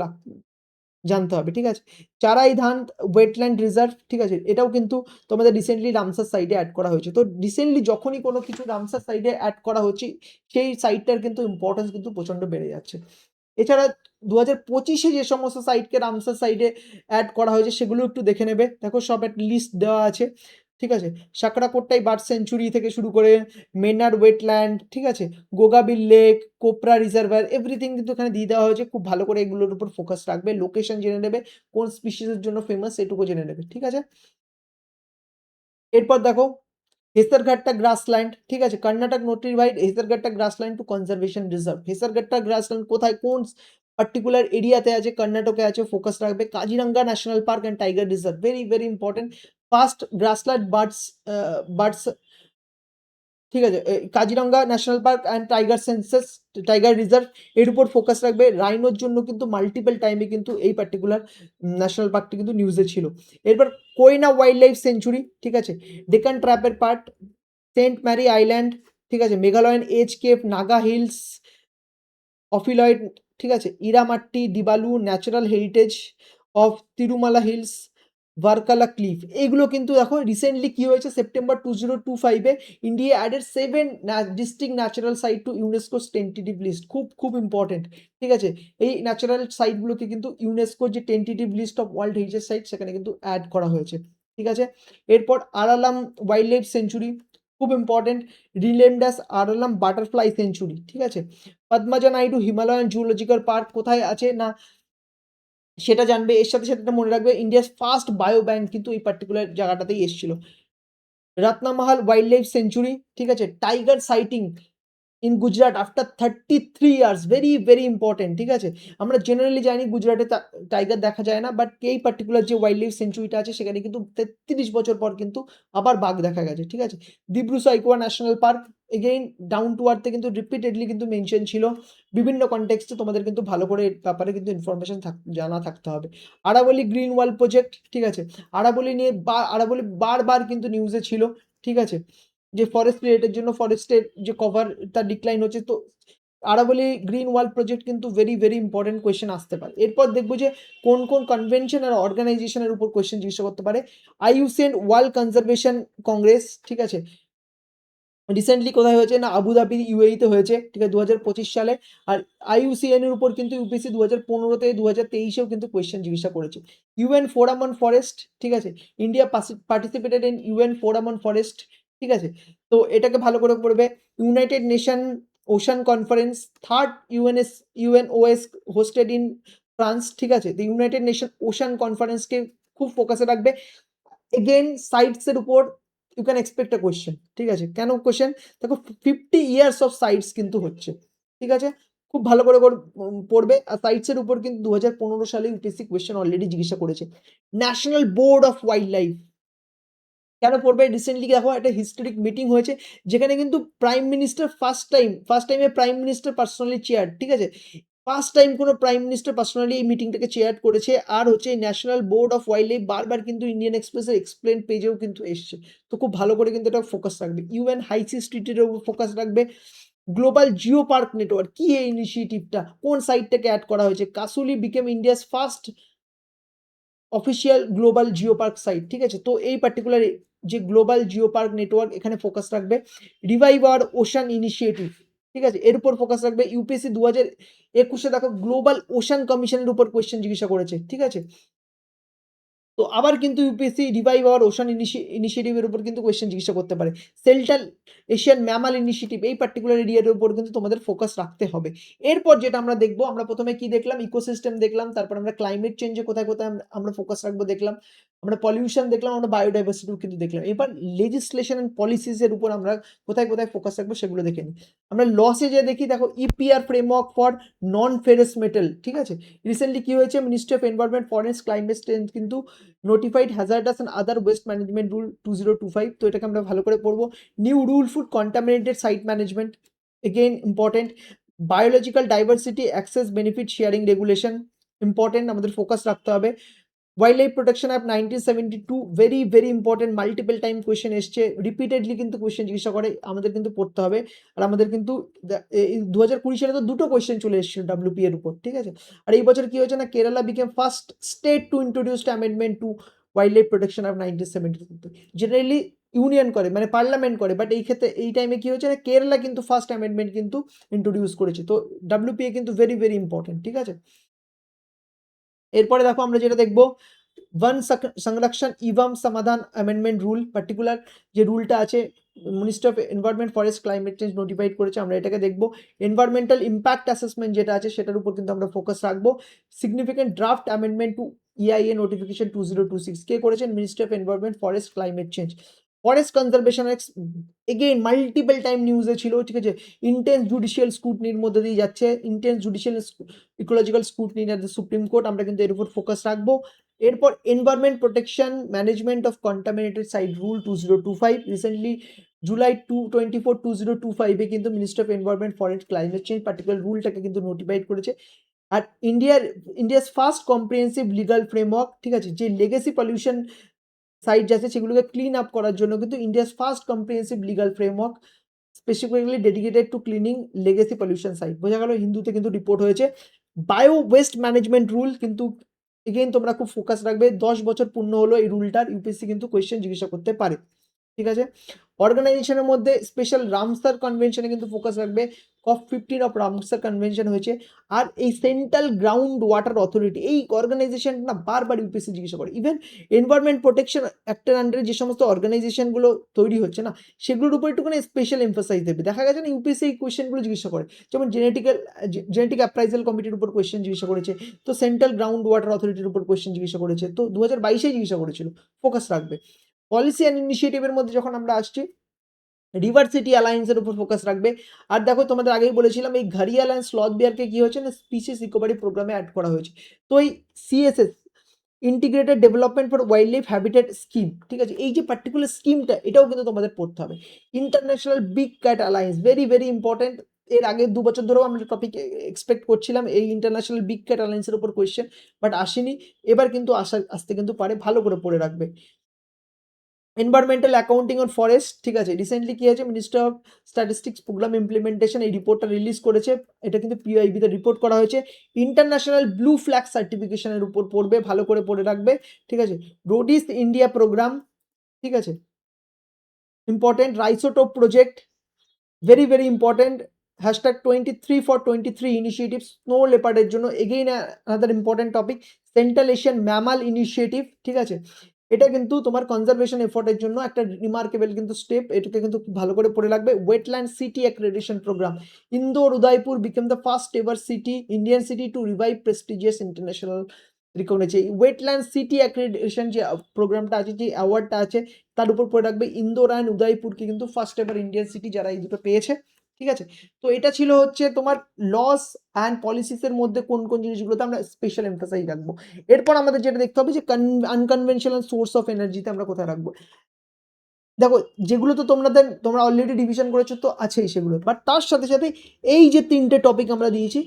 জানতে হবে। ঠিক আছে? চারাই ধান ওয়েটল্যান্ড রিজার্ভ, ঠিক আছে? এটাও কিন্তু তোমাদের রিসেন্টলি রামসার সাইডে অ্যাড করা হয়েছে। তো রিসেন্টলি যখনই কোনো কিছু রামসার সাইডে অ্যাড করা হচ্ছে সেই সাইটটার কিন্তু ইম্পর্টেন্স কিন্তু প্রচন্ড বেড়ে যাচ্ছে। এছাড়া 2025-এ যে সমস্ত সাইটকে রামসার সাইডে অ্যাড করা হয়েছে সেগুলো একটু দেখে নেবে। দেখো সব একটা লিস্ট দেওয়া আছে। ঠিক আছে? সাকরাকোট্টাই বার্ড সেঞ্চুরি থেকে শুরু করে মেনার ওয়েটল্যান্ড, ঠিক আছে? গোগাবিল লেক, কোপরা রিজার্ভার এভরিথিং কিন্তু এখানে দিয়ে দেওয়া হয়েছে। খুব ভালো করে এগুলোর উপর ফোকাস রাখবে। লোকেশন জেনে নেবে, কোন স্পিসিসের জন্য ফেমাস এটুকু জেনে নেবে। ঠিক আছে? এরপর দেখো হেসারঘাটটা গ্রাসল্যান্ড, ঠিক আছে? কর্ণাটক নোটিফাইড হেসারঘাটটা গ্রাসল্যান্ড টু কনজারভেশন রিজার্ভ। হেসারঘাটটা গ্রাসল্যান্ড কোথায় কোন পার্টিকুলার এরিয়াতে আছে? কর্ণাটকে আছে, ফোকাস রাখবে। Kaziranga national park and tiger reserve very very important. First grassland birds, ঠিক আছে? Kaziranga national park and tiger census tiger reserve এর উপর ফোকাস রাখবে। রাইনোর জন্য কিন্তু মাল্টিপল টাইমে কিন্তু এই পার্টিকুলার ন্যাশনাল পার্কটি কিন্তু নিউজে ছিল। এরপর কোয়না ওয়াইল্ড লাইফ সেঞ্চুরি, ঠিক আছে? ডেকান ট্র্যাপের পার্ট, সেন্ট ম্যারি আইল্যান্ড, ঠিক আছে? Meghalayan age cave, Naga hills, ophiolite, ঠিক আছে? Erramatti, Dibbalu, natural heritage of Tirumala hills, Varkala cliff এইগুলো কিন্তু দেখো রিসেন্টলি কি হয়েছে সেপ্টেম্বর 2025-এ India added 7 district natural site to UNESCO's tentative list. খুব খুব ইম্পর্টেন্ট। ঠিক আছে? এই ন্যাচারাল সাইটগুলোকে কিন্তু ইউনেস্কোর যে tentative list of world heritage site সেখানে কিন্তু অ্যাড করা হয়েছে। ঠিক আছে? এরপর আরালাম ওয়াইল্ড লাইফ সেঞ্চুরি খুব important. Renamed as Aralam butterfly sanctuary, ঠিক আছে? Padmaja Naidu Himalayan zoological park কোথায় আছে না সেটা জানবে। এর সাথে সাথে এটা মনে রাখবে ইন্ডিয়াস ফার্স্ট বায়ো ব্যাংক কিন্তু এই পার্টিকুলার জায়গাটাতেই এসেছিল। রত্নমহল ওয়াইল্ড লাইফ সেঞ্চুরি, ঠিক আছে? Tiger citing in Gujarat after 33 years very very important. ঠিক আছে? আমরা জেনারেলি জানি গুজরাটে টাইগার দেখা যায় না, বাট এই পার্টিকুলার যে ওয়াইল্ড লাইফ সেঞ্চুরিটা আছে সেখানে কিন্তু 33 বছর পর কিন্তু আবার বাঘ দেখা গেছে। ঠিক আছে? Dibru Saikhowa national park again down to আর্থে কিন্তু রিপিটেডলি কিন্তু মেনশন ছিল। বিভিন্ন কনটেক্সটে তোমাদের কিন্তু ভালো করে এর ব্যাপারে কিন্তু ইনফরমেশন জানা থাকতে হবে। আরাবলি গ্রিন ওয়াল প্রজেক্ট, ঠিক আছে? আরাবলি নিয়ে আরাবলি বারবার কিন্তু নিউজে ছিল। ঠিক আছে? যে ফরেস্ট রেটের জন্য ফরেস্টের যে কভার তার ডিক্লাইন হচ্ছে। তো আরাবলি গ্রিন ওয়াল প্রজেক্ট কিন্তু ভেরি ভেরি ইম্পর্টেন্ট কোয়েশ্চেন আসতে পারে। এরপর দেখবো যে কোন কোন কনভেনশন আর অর্গানাইজেশনের উপর কোয়েশ্চেন জিজ্ঞাসা করতে পারে। আইইউসিএন ওয়ার্ল্ড কনজারভেশন কংগ্রেস, ঠিক আছে? রিসেন্টলি কোথায় হয়েছে না আবুধাবি ইউএইতে হয়েছে। ঠিক আছে? 2025 সালে। আর আইইউসিএন এর উপর কিন্তু ইউপিএসসি 2015 থেকে 2023-এও কিন্তু কোয়েশ্চেন জিজ্ঞাসা করেছে। ইউএন ফোরাম অন ফরেস্ট, ঠিক আছে? India participated in UN forum on forest, ঠিক আছে? তো এটাকে ভালো করে পড়বে। United Nation ocean conference, third UNOS hosted in France, ঠিক আছে? তো ইউনাইটেড নেশন ওশান কনফারেন্সকে খুব ফোকাসে রাখবে। এগেইন সাইটস এর উপর you can expect a question. ঠিক আছে? কেন কোয়েশ্চেন? দেখো 50 ইয়ার্স অফ সাইটস কিন্তু হচ্ছে। ঠিক আছে? খুব ভালো করে পড়বে। আর সাইটস এর উপর কিন্তু 2015 সালে ইউপিএসসি কোয়েশ্চেন অলরেডি জিজ্ঞাসা করেছে। National board of wild life কেন পড়বে? রিসেন্টলি দেখো একটা হিস্টোরিক মিটিং হয়েছে যেখানে কিন্তু প্রাইম মিনিস্টার ফার্স্ট টাইমে প্রাইম মিনিস্টার পার্সোনালি চেয়ার, ঠিক আছে? ফার্স্ট টাইম কোনো প্রাইম মিনিস্টার পার্সোনালি এই মিটিংটাকে চেয়ার করেছে। আর হচ্ছে national board of wild life বারবার কিন্তু ইন্ডিয়ান এক্সপ্রেসের এক্সপ্লেন পেজেও কিন্তু এসছে। তো খুব ভালো করে কিন্তু এটা ফোকাস রাখবে। ইউএন হাই সিস ট্রিটির উপর ফোকাস রাখবে। গ্লোবাল জিও পার্ক নেটওয়ার্ক কি এই ইনিশিয়েটিভটা? কোন সাইটটাকে এড করা হয়েছে? Kasauli became India's first official global geopark site, ঠিক আছে? তো এই পার্টিকুলার যে গ্লোবাল জিও পার্ক নেটওয়ার্ক এখানে ফোকাস রাখবে। রিভাইভ আওয়ার ওশান ইনিশিয়েটিভ, ঠিক আছে? এর উপর ফোকাস রাখবে। ইউপিএসসি 2021 দেখো গ্লোবাল ওশান কমিশনের উপর কোয়েশ্চেন জিজ্ঞাসা করেছে, ঠিক আছে? তো আবার কিন্তু ইউপিএসসি রিভাইভ আওয়ার ওশান ইনিশিয়েটিভের উপর কিন্তু কোয়েশ্চেন জিজ্ঞাসা করতে পারে। সেন্ট্রাল এশিয়ান ম্যামাল ইনিশিয়েটিভ এই পার্টিকুলার এরিয়ার উপর কিন্তু তোমাদের ফোকাস রাখতে হবে। এরপর যেটা আমরা দেখব, আমরা প্রথমে কি দেখলাম? ইকোসিস্টেম দেখলাম, তারপর আমরা ক্লাইমেট চেঞ্জে কোথায়, কোথায় আমরা ফোকাস রাখবো দেখলাম। আমরা পলিউশন দেখলাম, আমরা বায়োডাইভার্সিটিও কিন্তু দেখলাম। এবার লেজিসলেশন এন্ড পলিসিস এর উপর আমরা কোথায়, কোথায় ফোকাস রাখবো সেগুলো দেখে নিই। আমরা লসে যে দেখি দেখো EPR framework for non ferrous metal, ঠিক আছে? রিসেন্টলি কি হয়েছে? Ministry of environment, forest, climate change কিন্তু notified hazardous and other waste management rule 2025। তো এটাকে আমরা ভালো করে পড়বো। New rule for contaminated site management, again important. Biological diversity access benefit sharing regulation, important, আমাদের ফোকাস রাখতে হবে। Wildlife protection act 1972 very very important, multiple time question এসছে, রিপিটেডলি কিন্তু কোয়েশ্চেন জিজ্ঞাসা করে, আমাদের কিন্তু পড়তে হবে। আর আমাদের কিন্তু 2020 সালে তো দুটো কোয়েশ্চেন চলে এসেছিল ডাব্লিউপি এর উপর, ঠিক আছে? আর এই বছর কি হয়েছে না, Kerala became first state to introduce amendment two wild life protection of 1972। Generally union করে মানে পার্লামেন্ট করে, বাট এই ক্ষেত্রে এই টাইমে কি হয়েছে না, কেরালা কিন্তু ফার্স্ট অ্যামেন্ডমেন্ট কিন্তু ইন্ট্রোডিউস করেছে। তো ডাব্লিউপিএ কিন্তু ভেরি ভেরি ইম্পর্টেন্ট, ঠিক আছে? এরপরে দেখো আমরা যেটা দেখবো, वन संरक्षण एवं समाधान अमेंडमेंट रूल পার্টিকুলার যে রুলটা আছে ministry of environment forest climate change notified করেছে, আমরা এটাকে দেখবো। এনভায়রনমেন্টাল ইম্প্যাক্ট অ্যাসেসমেন্ট যেটা আছে সেটার উপর কিন্তু আমরা ফোকাস রাখবো। Significant draft amendment two EIA notification 2026 কে করেছেন? Ministry of environment forest climate change. Forest conservation again multiple time নিউজে ছিল, ঠিক আছে? ইন্টেন্স জুডিশিয়াল স্ক্রুটনির মধ্যে দিয়ে যাচ্ছে, intense judicial ecological scrutiny at the supreme court, আমরা কিন্তু এর উপর ফোকাস রাখবো। এরপর environment protection management of contaminated site rule 2025 recently July 24 2025 এ কিন্তু ministry of environment forest climate change particular রুলটাকে কিন্তু নোটিফাইড করেছে। আর India's first comprehensive legal framework, ঠিক আছে? যে লেগেসি পলিউশন সাইট আছে সেগুলোকে ক্লিন আপ করার জন্য কিন্তু India's first comprehensive legal framework specifically dedicated to cleaning legacy pollution site, বোঝা গেল? হিন্দুতে কিন্তু রিপোর্ট হয়েছে। বায়ো ওয়েস্ট ম্যানেজমেন্ট রুল কিন্তু এগেইন তোমরা খুব ফোকাস রাখবে, 10 বছর পূর্ণ হলো এই রুলটার, ইউপিএসসি কিন্তু কোয়েশ্চেন জিজ্ঞাসা করতে পারে, ঠিক আছে? অর্গানাইজেশনের মধ্যে স্পেশাল রামসার কনভেনশনে কিন্তু ফোকাস রাখবে। COP15 অফ রামসার কনভেনশন হয়েছে। আর এই সেন্ট্রাল গ্রাউন্ড ওয়াটার অথরিটি এই অর্গানাইজেশনটা না বারবার ইউপিএসসি জিজ্ঞাসা করে। ইভেন এনভায়রনমেন্ট প্রোটেকশন অ্যাক্টের আন্ডারে যে সমস্ত অর্গানাইজেশনগুলো তৈরি হচ্ছে না, সেগুলোর উপর একটুখানি স্পেশাল এমফাসাইজ দেবে। দেখা গেছে না ইউপিএসসি এই কোয়েশ্চেনগুলো জিজ্ঞাসা করে, যেমন জেনেটিক অ্যাপ্রাইজাল কমিটির উপর কোয়েশ্চেন জিজ্ঞাসা করেছে, তো সেন্ট্রাল গ্রাউন্ড ওয়াটার অথরিটির উপর কোয়েশ্চেন জিজ্ঞাসা করেছে, তো 2022 জিজ্ঞাসা করেছিল, ফোকাস রাখবে। পলিসি অ্যান্ড ইনিশিয়েটিভের মধ্যে যখন আমরা আসছি, রিভার সিটি অ্যালায়েন্সের উপর ফোকাস রাখবে। আর দেখো তোমাদের আগেই বলেছিলাম এই ঘারিয়াল অ্যান্ড স্লথ বিয়ারকে কি হয়েছে না স্পিসিস রিকভারি প্রোগ্রামে অ্যাড করা হয়েছে। তো এই CSS integrated development for wild life habitat scheme, ঠিক আছে? এই যে পার্টিকুলার স্কিমটা এটাও কিন্তু তোমাদের পড়তে হবে। International big cat alliance very very important. এর আগে 2 বছর ধরেও আমরা টপিক এক্সপেক্ট করছিলাম এই ইন্টারন্যাশনাল বিগ ক্যাট অ্যালায়েন্সের উপর কোয়েশ্চেন, বাট আসেনি। এবার কিন্তু আসতে কিন্তু পারে, ভালো করে পড়ে রাখবে। এনভায়রনমেন্টাল অ্যাকাউন্টিং অন ফরেস্ট, ঠিক আছে? রিসেন্টলি কি হয়েছে, minister of statistics programme implementation এই রিপোর্টটা রিলিজ করেছে, এটা কিন্তু পিআইবিতে রিপোর্ট করা হয়েছে। ইন্টারন্যাশনাল ব্লু ফ্ল্যাগ সার্টিফিকেশনের উপর পড়বে, ভালো করে পড়ে রাখবে, ঠিক আছে? রোডিস ইন্ডিয়া প্রোগ্রাম, ঠিক আছে? Important. Rhisotope project very very important. Hashtag 23 for 23 initiative snow লেপার্ডের জন্য, again another important topic. Central Asian mammal initiative, ঠিক আছে? এটা কিন্তু তোমার কনজারভেশন এফোর্টের জন্য একটা রিমার্কেবল কিন্তু স্টেপ, এটাকে কিন্তু খুব ভালো করে পড়ে রাখবে। Wetland city accreditation programme, Indore Udaipur became the first ever city Indian city to revive prestigious international recognition. Wetland city accreditation যে প্রোগ্রামটা আছে, যে অ্যাওয়ার্ডটা আছে, তার উপর পড়ে রাখবে। ইন্দোর অ্যান্ড উদয়পুরকে কিন্তু ফার্স্ট এভার ইন্ডিয়ান সিটি যারা এই দুটো পেয়েছে, ঠিক আছে? তো এটা ছিল হচ্ছে তোমার লস অ্যান্ড পলিসিস এর মধ্যে কোন, কোন জিনিসগুলোতে আমরা স্পেশাল এমফাসাইজ রাখবো। এরপর আমাদের যেটা দেখতে হবে যে আনকনভেনশনাল সোর্স অফ এনার্জিতে আমরা কোথায় রাখবো। দেখো যেগুলো তো তোমরা অলরেডি রিভিশন করেছো তো আছেই সেগুলো। বাট তার সাথে, সাথে এই যে ৩ টে টপিক আমরা দিয়েছি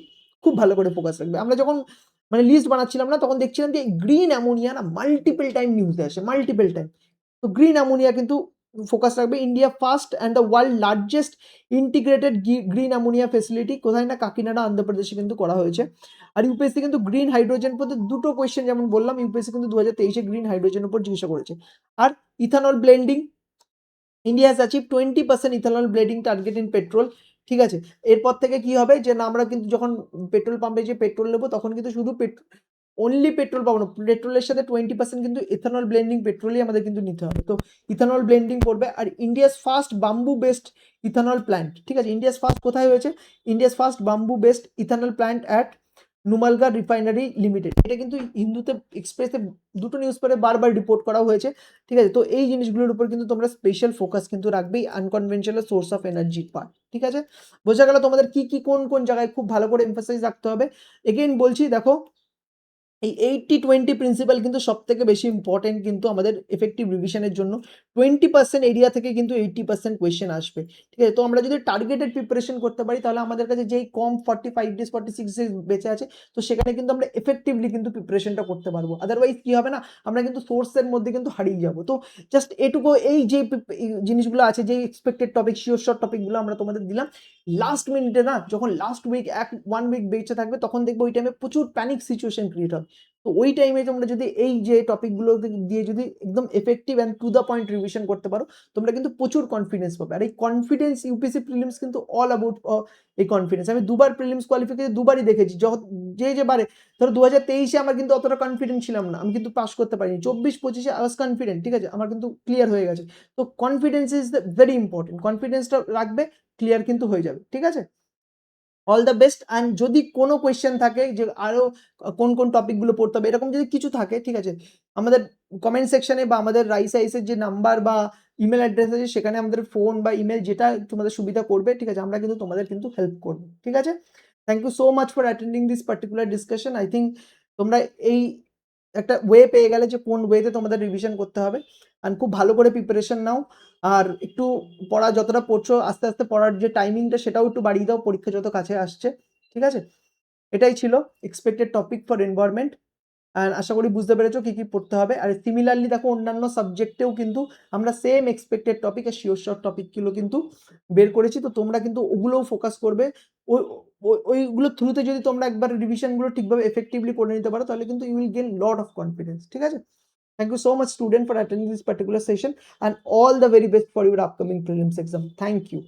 খুব ভালো করে ফোকাস রাখবে। আমরা যখন মানে লিস্ট বানাচ্ছিলাম না তখন দেখছিলাম যে গ্রিন অ্যামোনিয়া না মাল্টিপল টাইম নিউজে আসে, মাল্টিপল টাইম। তো গ্রিন অ্যামোনিয়া কিন্তু ফোকাস রাখবে। India first and the world largest integrated green ammonia facility কোথায় না কাকিনাডা, অন্ধ্রপ্রদেশে কিন্তু করা হয়েছে। আর ইউপিএসসি কিন্তু গ্রিন হাইড্রোজেন পথে দুটো কোয়েশ্চেন যেমন বললাম ইউপিএসসি কিন্তু 2023 গ্রিন হাইড্রোজেন উপর জিজ্ঞাসা করেছে। আর ethanol blending, India has achieve 20% ethanol blending target in petrol. ঠিক আছে? এরপর থেকে কি হবে যে না আমরা কিন্তু যখন পেট্রোল পাম্পে যে পেট্রোল নেবো তখন কিন্তু শুধু অনলি পেট্রোল পাবো না। পেট্রোলের সাথে 20% কিন্তু ইথানল ব্লেন্ডিং পেট্রোলই আমাদের কিন্তু নিতে হবে। তো ইথানল ব্লেন্ডিং পড়বে। আর India's first bamboo based ethanol plant. ঠিক আছে? ইন্ডিয়াস ফার্স্ট কোথায় হয়েছে? India's first bamboo based ethanol plant at Numaligarh refinery limited. এটা কিন্তু হিন্দুতে এক্সপ্রেসে দুটো নিউজ পেপারে বারবার রিপোর্ট করা হয়েছে। ঠিক আছে? তো এই জিনিসগুলোর উপর কিন্তু তোমরা স্পেশাল ফোকাস কিন্তু রাখবেই unconventional source of energy part. ঠিক আছে? বোঝা গেল তোমাদের কি, কি কোন, কোন জায়গায় খুব ভালো করে এমফাসাইজ রাখতে হবে। এগেইন বলছি দেখো এই 80-20 প্রিন্সিপাল কিন্তু সবথেকে বেশি ইম্পর্টেন্ট কিন্তু আমাদের এফেক্টিভ রিভিশনের জন্য। 20% এরিয়া থেকে কিন্তু 80% কোয়েশ্চেন আসবে। ঠিক আছে? তো আমরা যদি টার্গেটেড প্রিপারেশন করতে পারি তাহলে আমাদের কাছে যেই কম 45 ডেজ 46 ডেজ বেঁচে আছে তো সেখানে কিন্তু আমরা এফেক্টিভলি কিন্তু প্রিপারেশনটা করতে পারবো। আদারওয়াইজ কি হবে না আমরা কিন্তু সোর্সের মধ্যে কিন্তু হারিয়ে যাবো। তো জাস্ট এটুকু এই যে এই জিনিসগুলো আছে যেই এক্সপেক্টেড টপিক শিওর শর্ট টপিকগুলো আমরা তোমাদের দিলাম। লাস্ট মিনিটে না যখন লাস্ট উইক 1 উইক বেঁচে থাকবে তখন দেখবো ওই টাইমে প্রচুর প্যানিক সিচুয়েশন ক্রিয়েট হবে। তো ওই টাইমে তোমরা যদি এই যে টপিকগুলো দিয়ে যদি একদম effective and to the point revision করতে পারো তোমরা কিন্তু প্রচুর কনফিডেন্স পাবে। আর এই কনফিডেন্স ইউপিএসসি প্রিলিমস কিন্তু অল অ্যাবাউট এই কনফিডেন্স। আমি দুবার প্রিলিমস কোয়ালিফিকেশন দুবারই দেখেছি যে বারে ধরো 2023-এ আমার কিন্তু অতটা কনফিডেন্ট ছিলাম না, আমি কিন্তু পাস করতে পারিনি। 24-25-এ আই ওয়াজ কনফিডেন্ট। ঠিক আছে? আমার কিন্তু ক্লিয়ার হয়ে গেছে। তো কনফিডেন্স ইজ ভেরি ইম্পর্টেন্ট। কনফিডেন্সটা রাখবে, ক্লিয়ার কিন্তু হয়ে যাবে। ঠিক আছে? All the best. অ্যান্ড যদি কোনো কোয়েশ্চেন থাকে যে আরো কোন কোন টপিকগুলো পড়তে হবে এরকম যদি কিছু থাকে ঠিক আছে আমাদের কমেন্ট সেকশনে বা আমাদের রাইসের যে নাম্বার বা ইমেল অ্যাড্রেস আছে সেখানে আমাদের ফোন বা ইমেল যেটা তোমাদের সুবিধা করবে। ঠিক আছে? আমরা কিন্তু তোমাদের কিন্তু হেল্প করবো। ঠিক আছে? Thank you so much for attending this particular discussion. I think তোমরা এই একটা ওয়ে পেয়ে গেলে যে কোন ওয়েতে তোমাদের রিভিশন করতে হবে। অ্যান্ড খুব ভালো করে প্রিপারেশন নাও। আর একটু পড়া যতটা পড়ছো আস্তে আস্তে পড়ার যে টাইমিংটা সেটাও একটু বাড়িয়ে দাও পরীক্ষা যত কাছে আসছে। ঠিক আছে? এটাই ছিল expected topic for environment. And আশা করি বুঝতে পেরেছো কি কি পড়তে হবে। আর সিমিলারলি দেখো অন্যান্য সাবজেক্টেও কিন্তু আমরা সেম এক্সপেক্টেড টপিক আর শিওর শর্ট টপিকগুলো কিন্তু বের করেছি। তো তোমরা কিন্তু ওগুলোও ফোকাস করবে। ওই ওইগুলোর থ্রুতে যদি তোমরা একবার রিভিশনগুলো ঠিকভাবে এফেক্টিভলি করে নিতে পারো তাহলে কিন্তু you will gain lot of confidence. ঠিক আছে? Thank you so much student for attending this particular session and all the very best for your upcoming prelims exam. Thank you.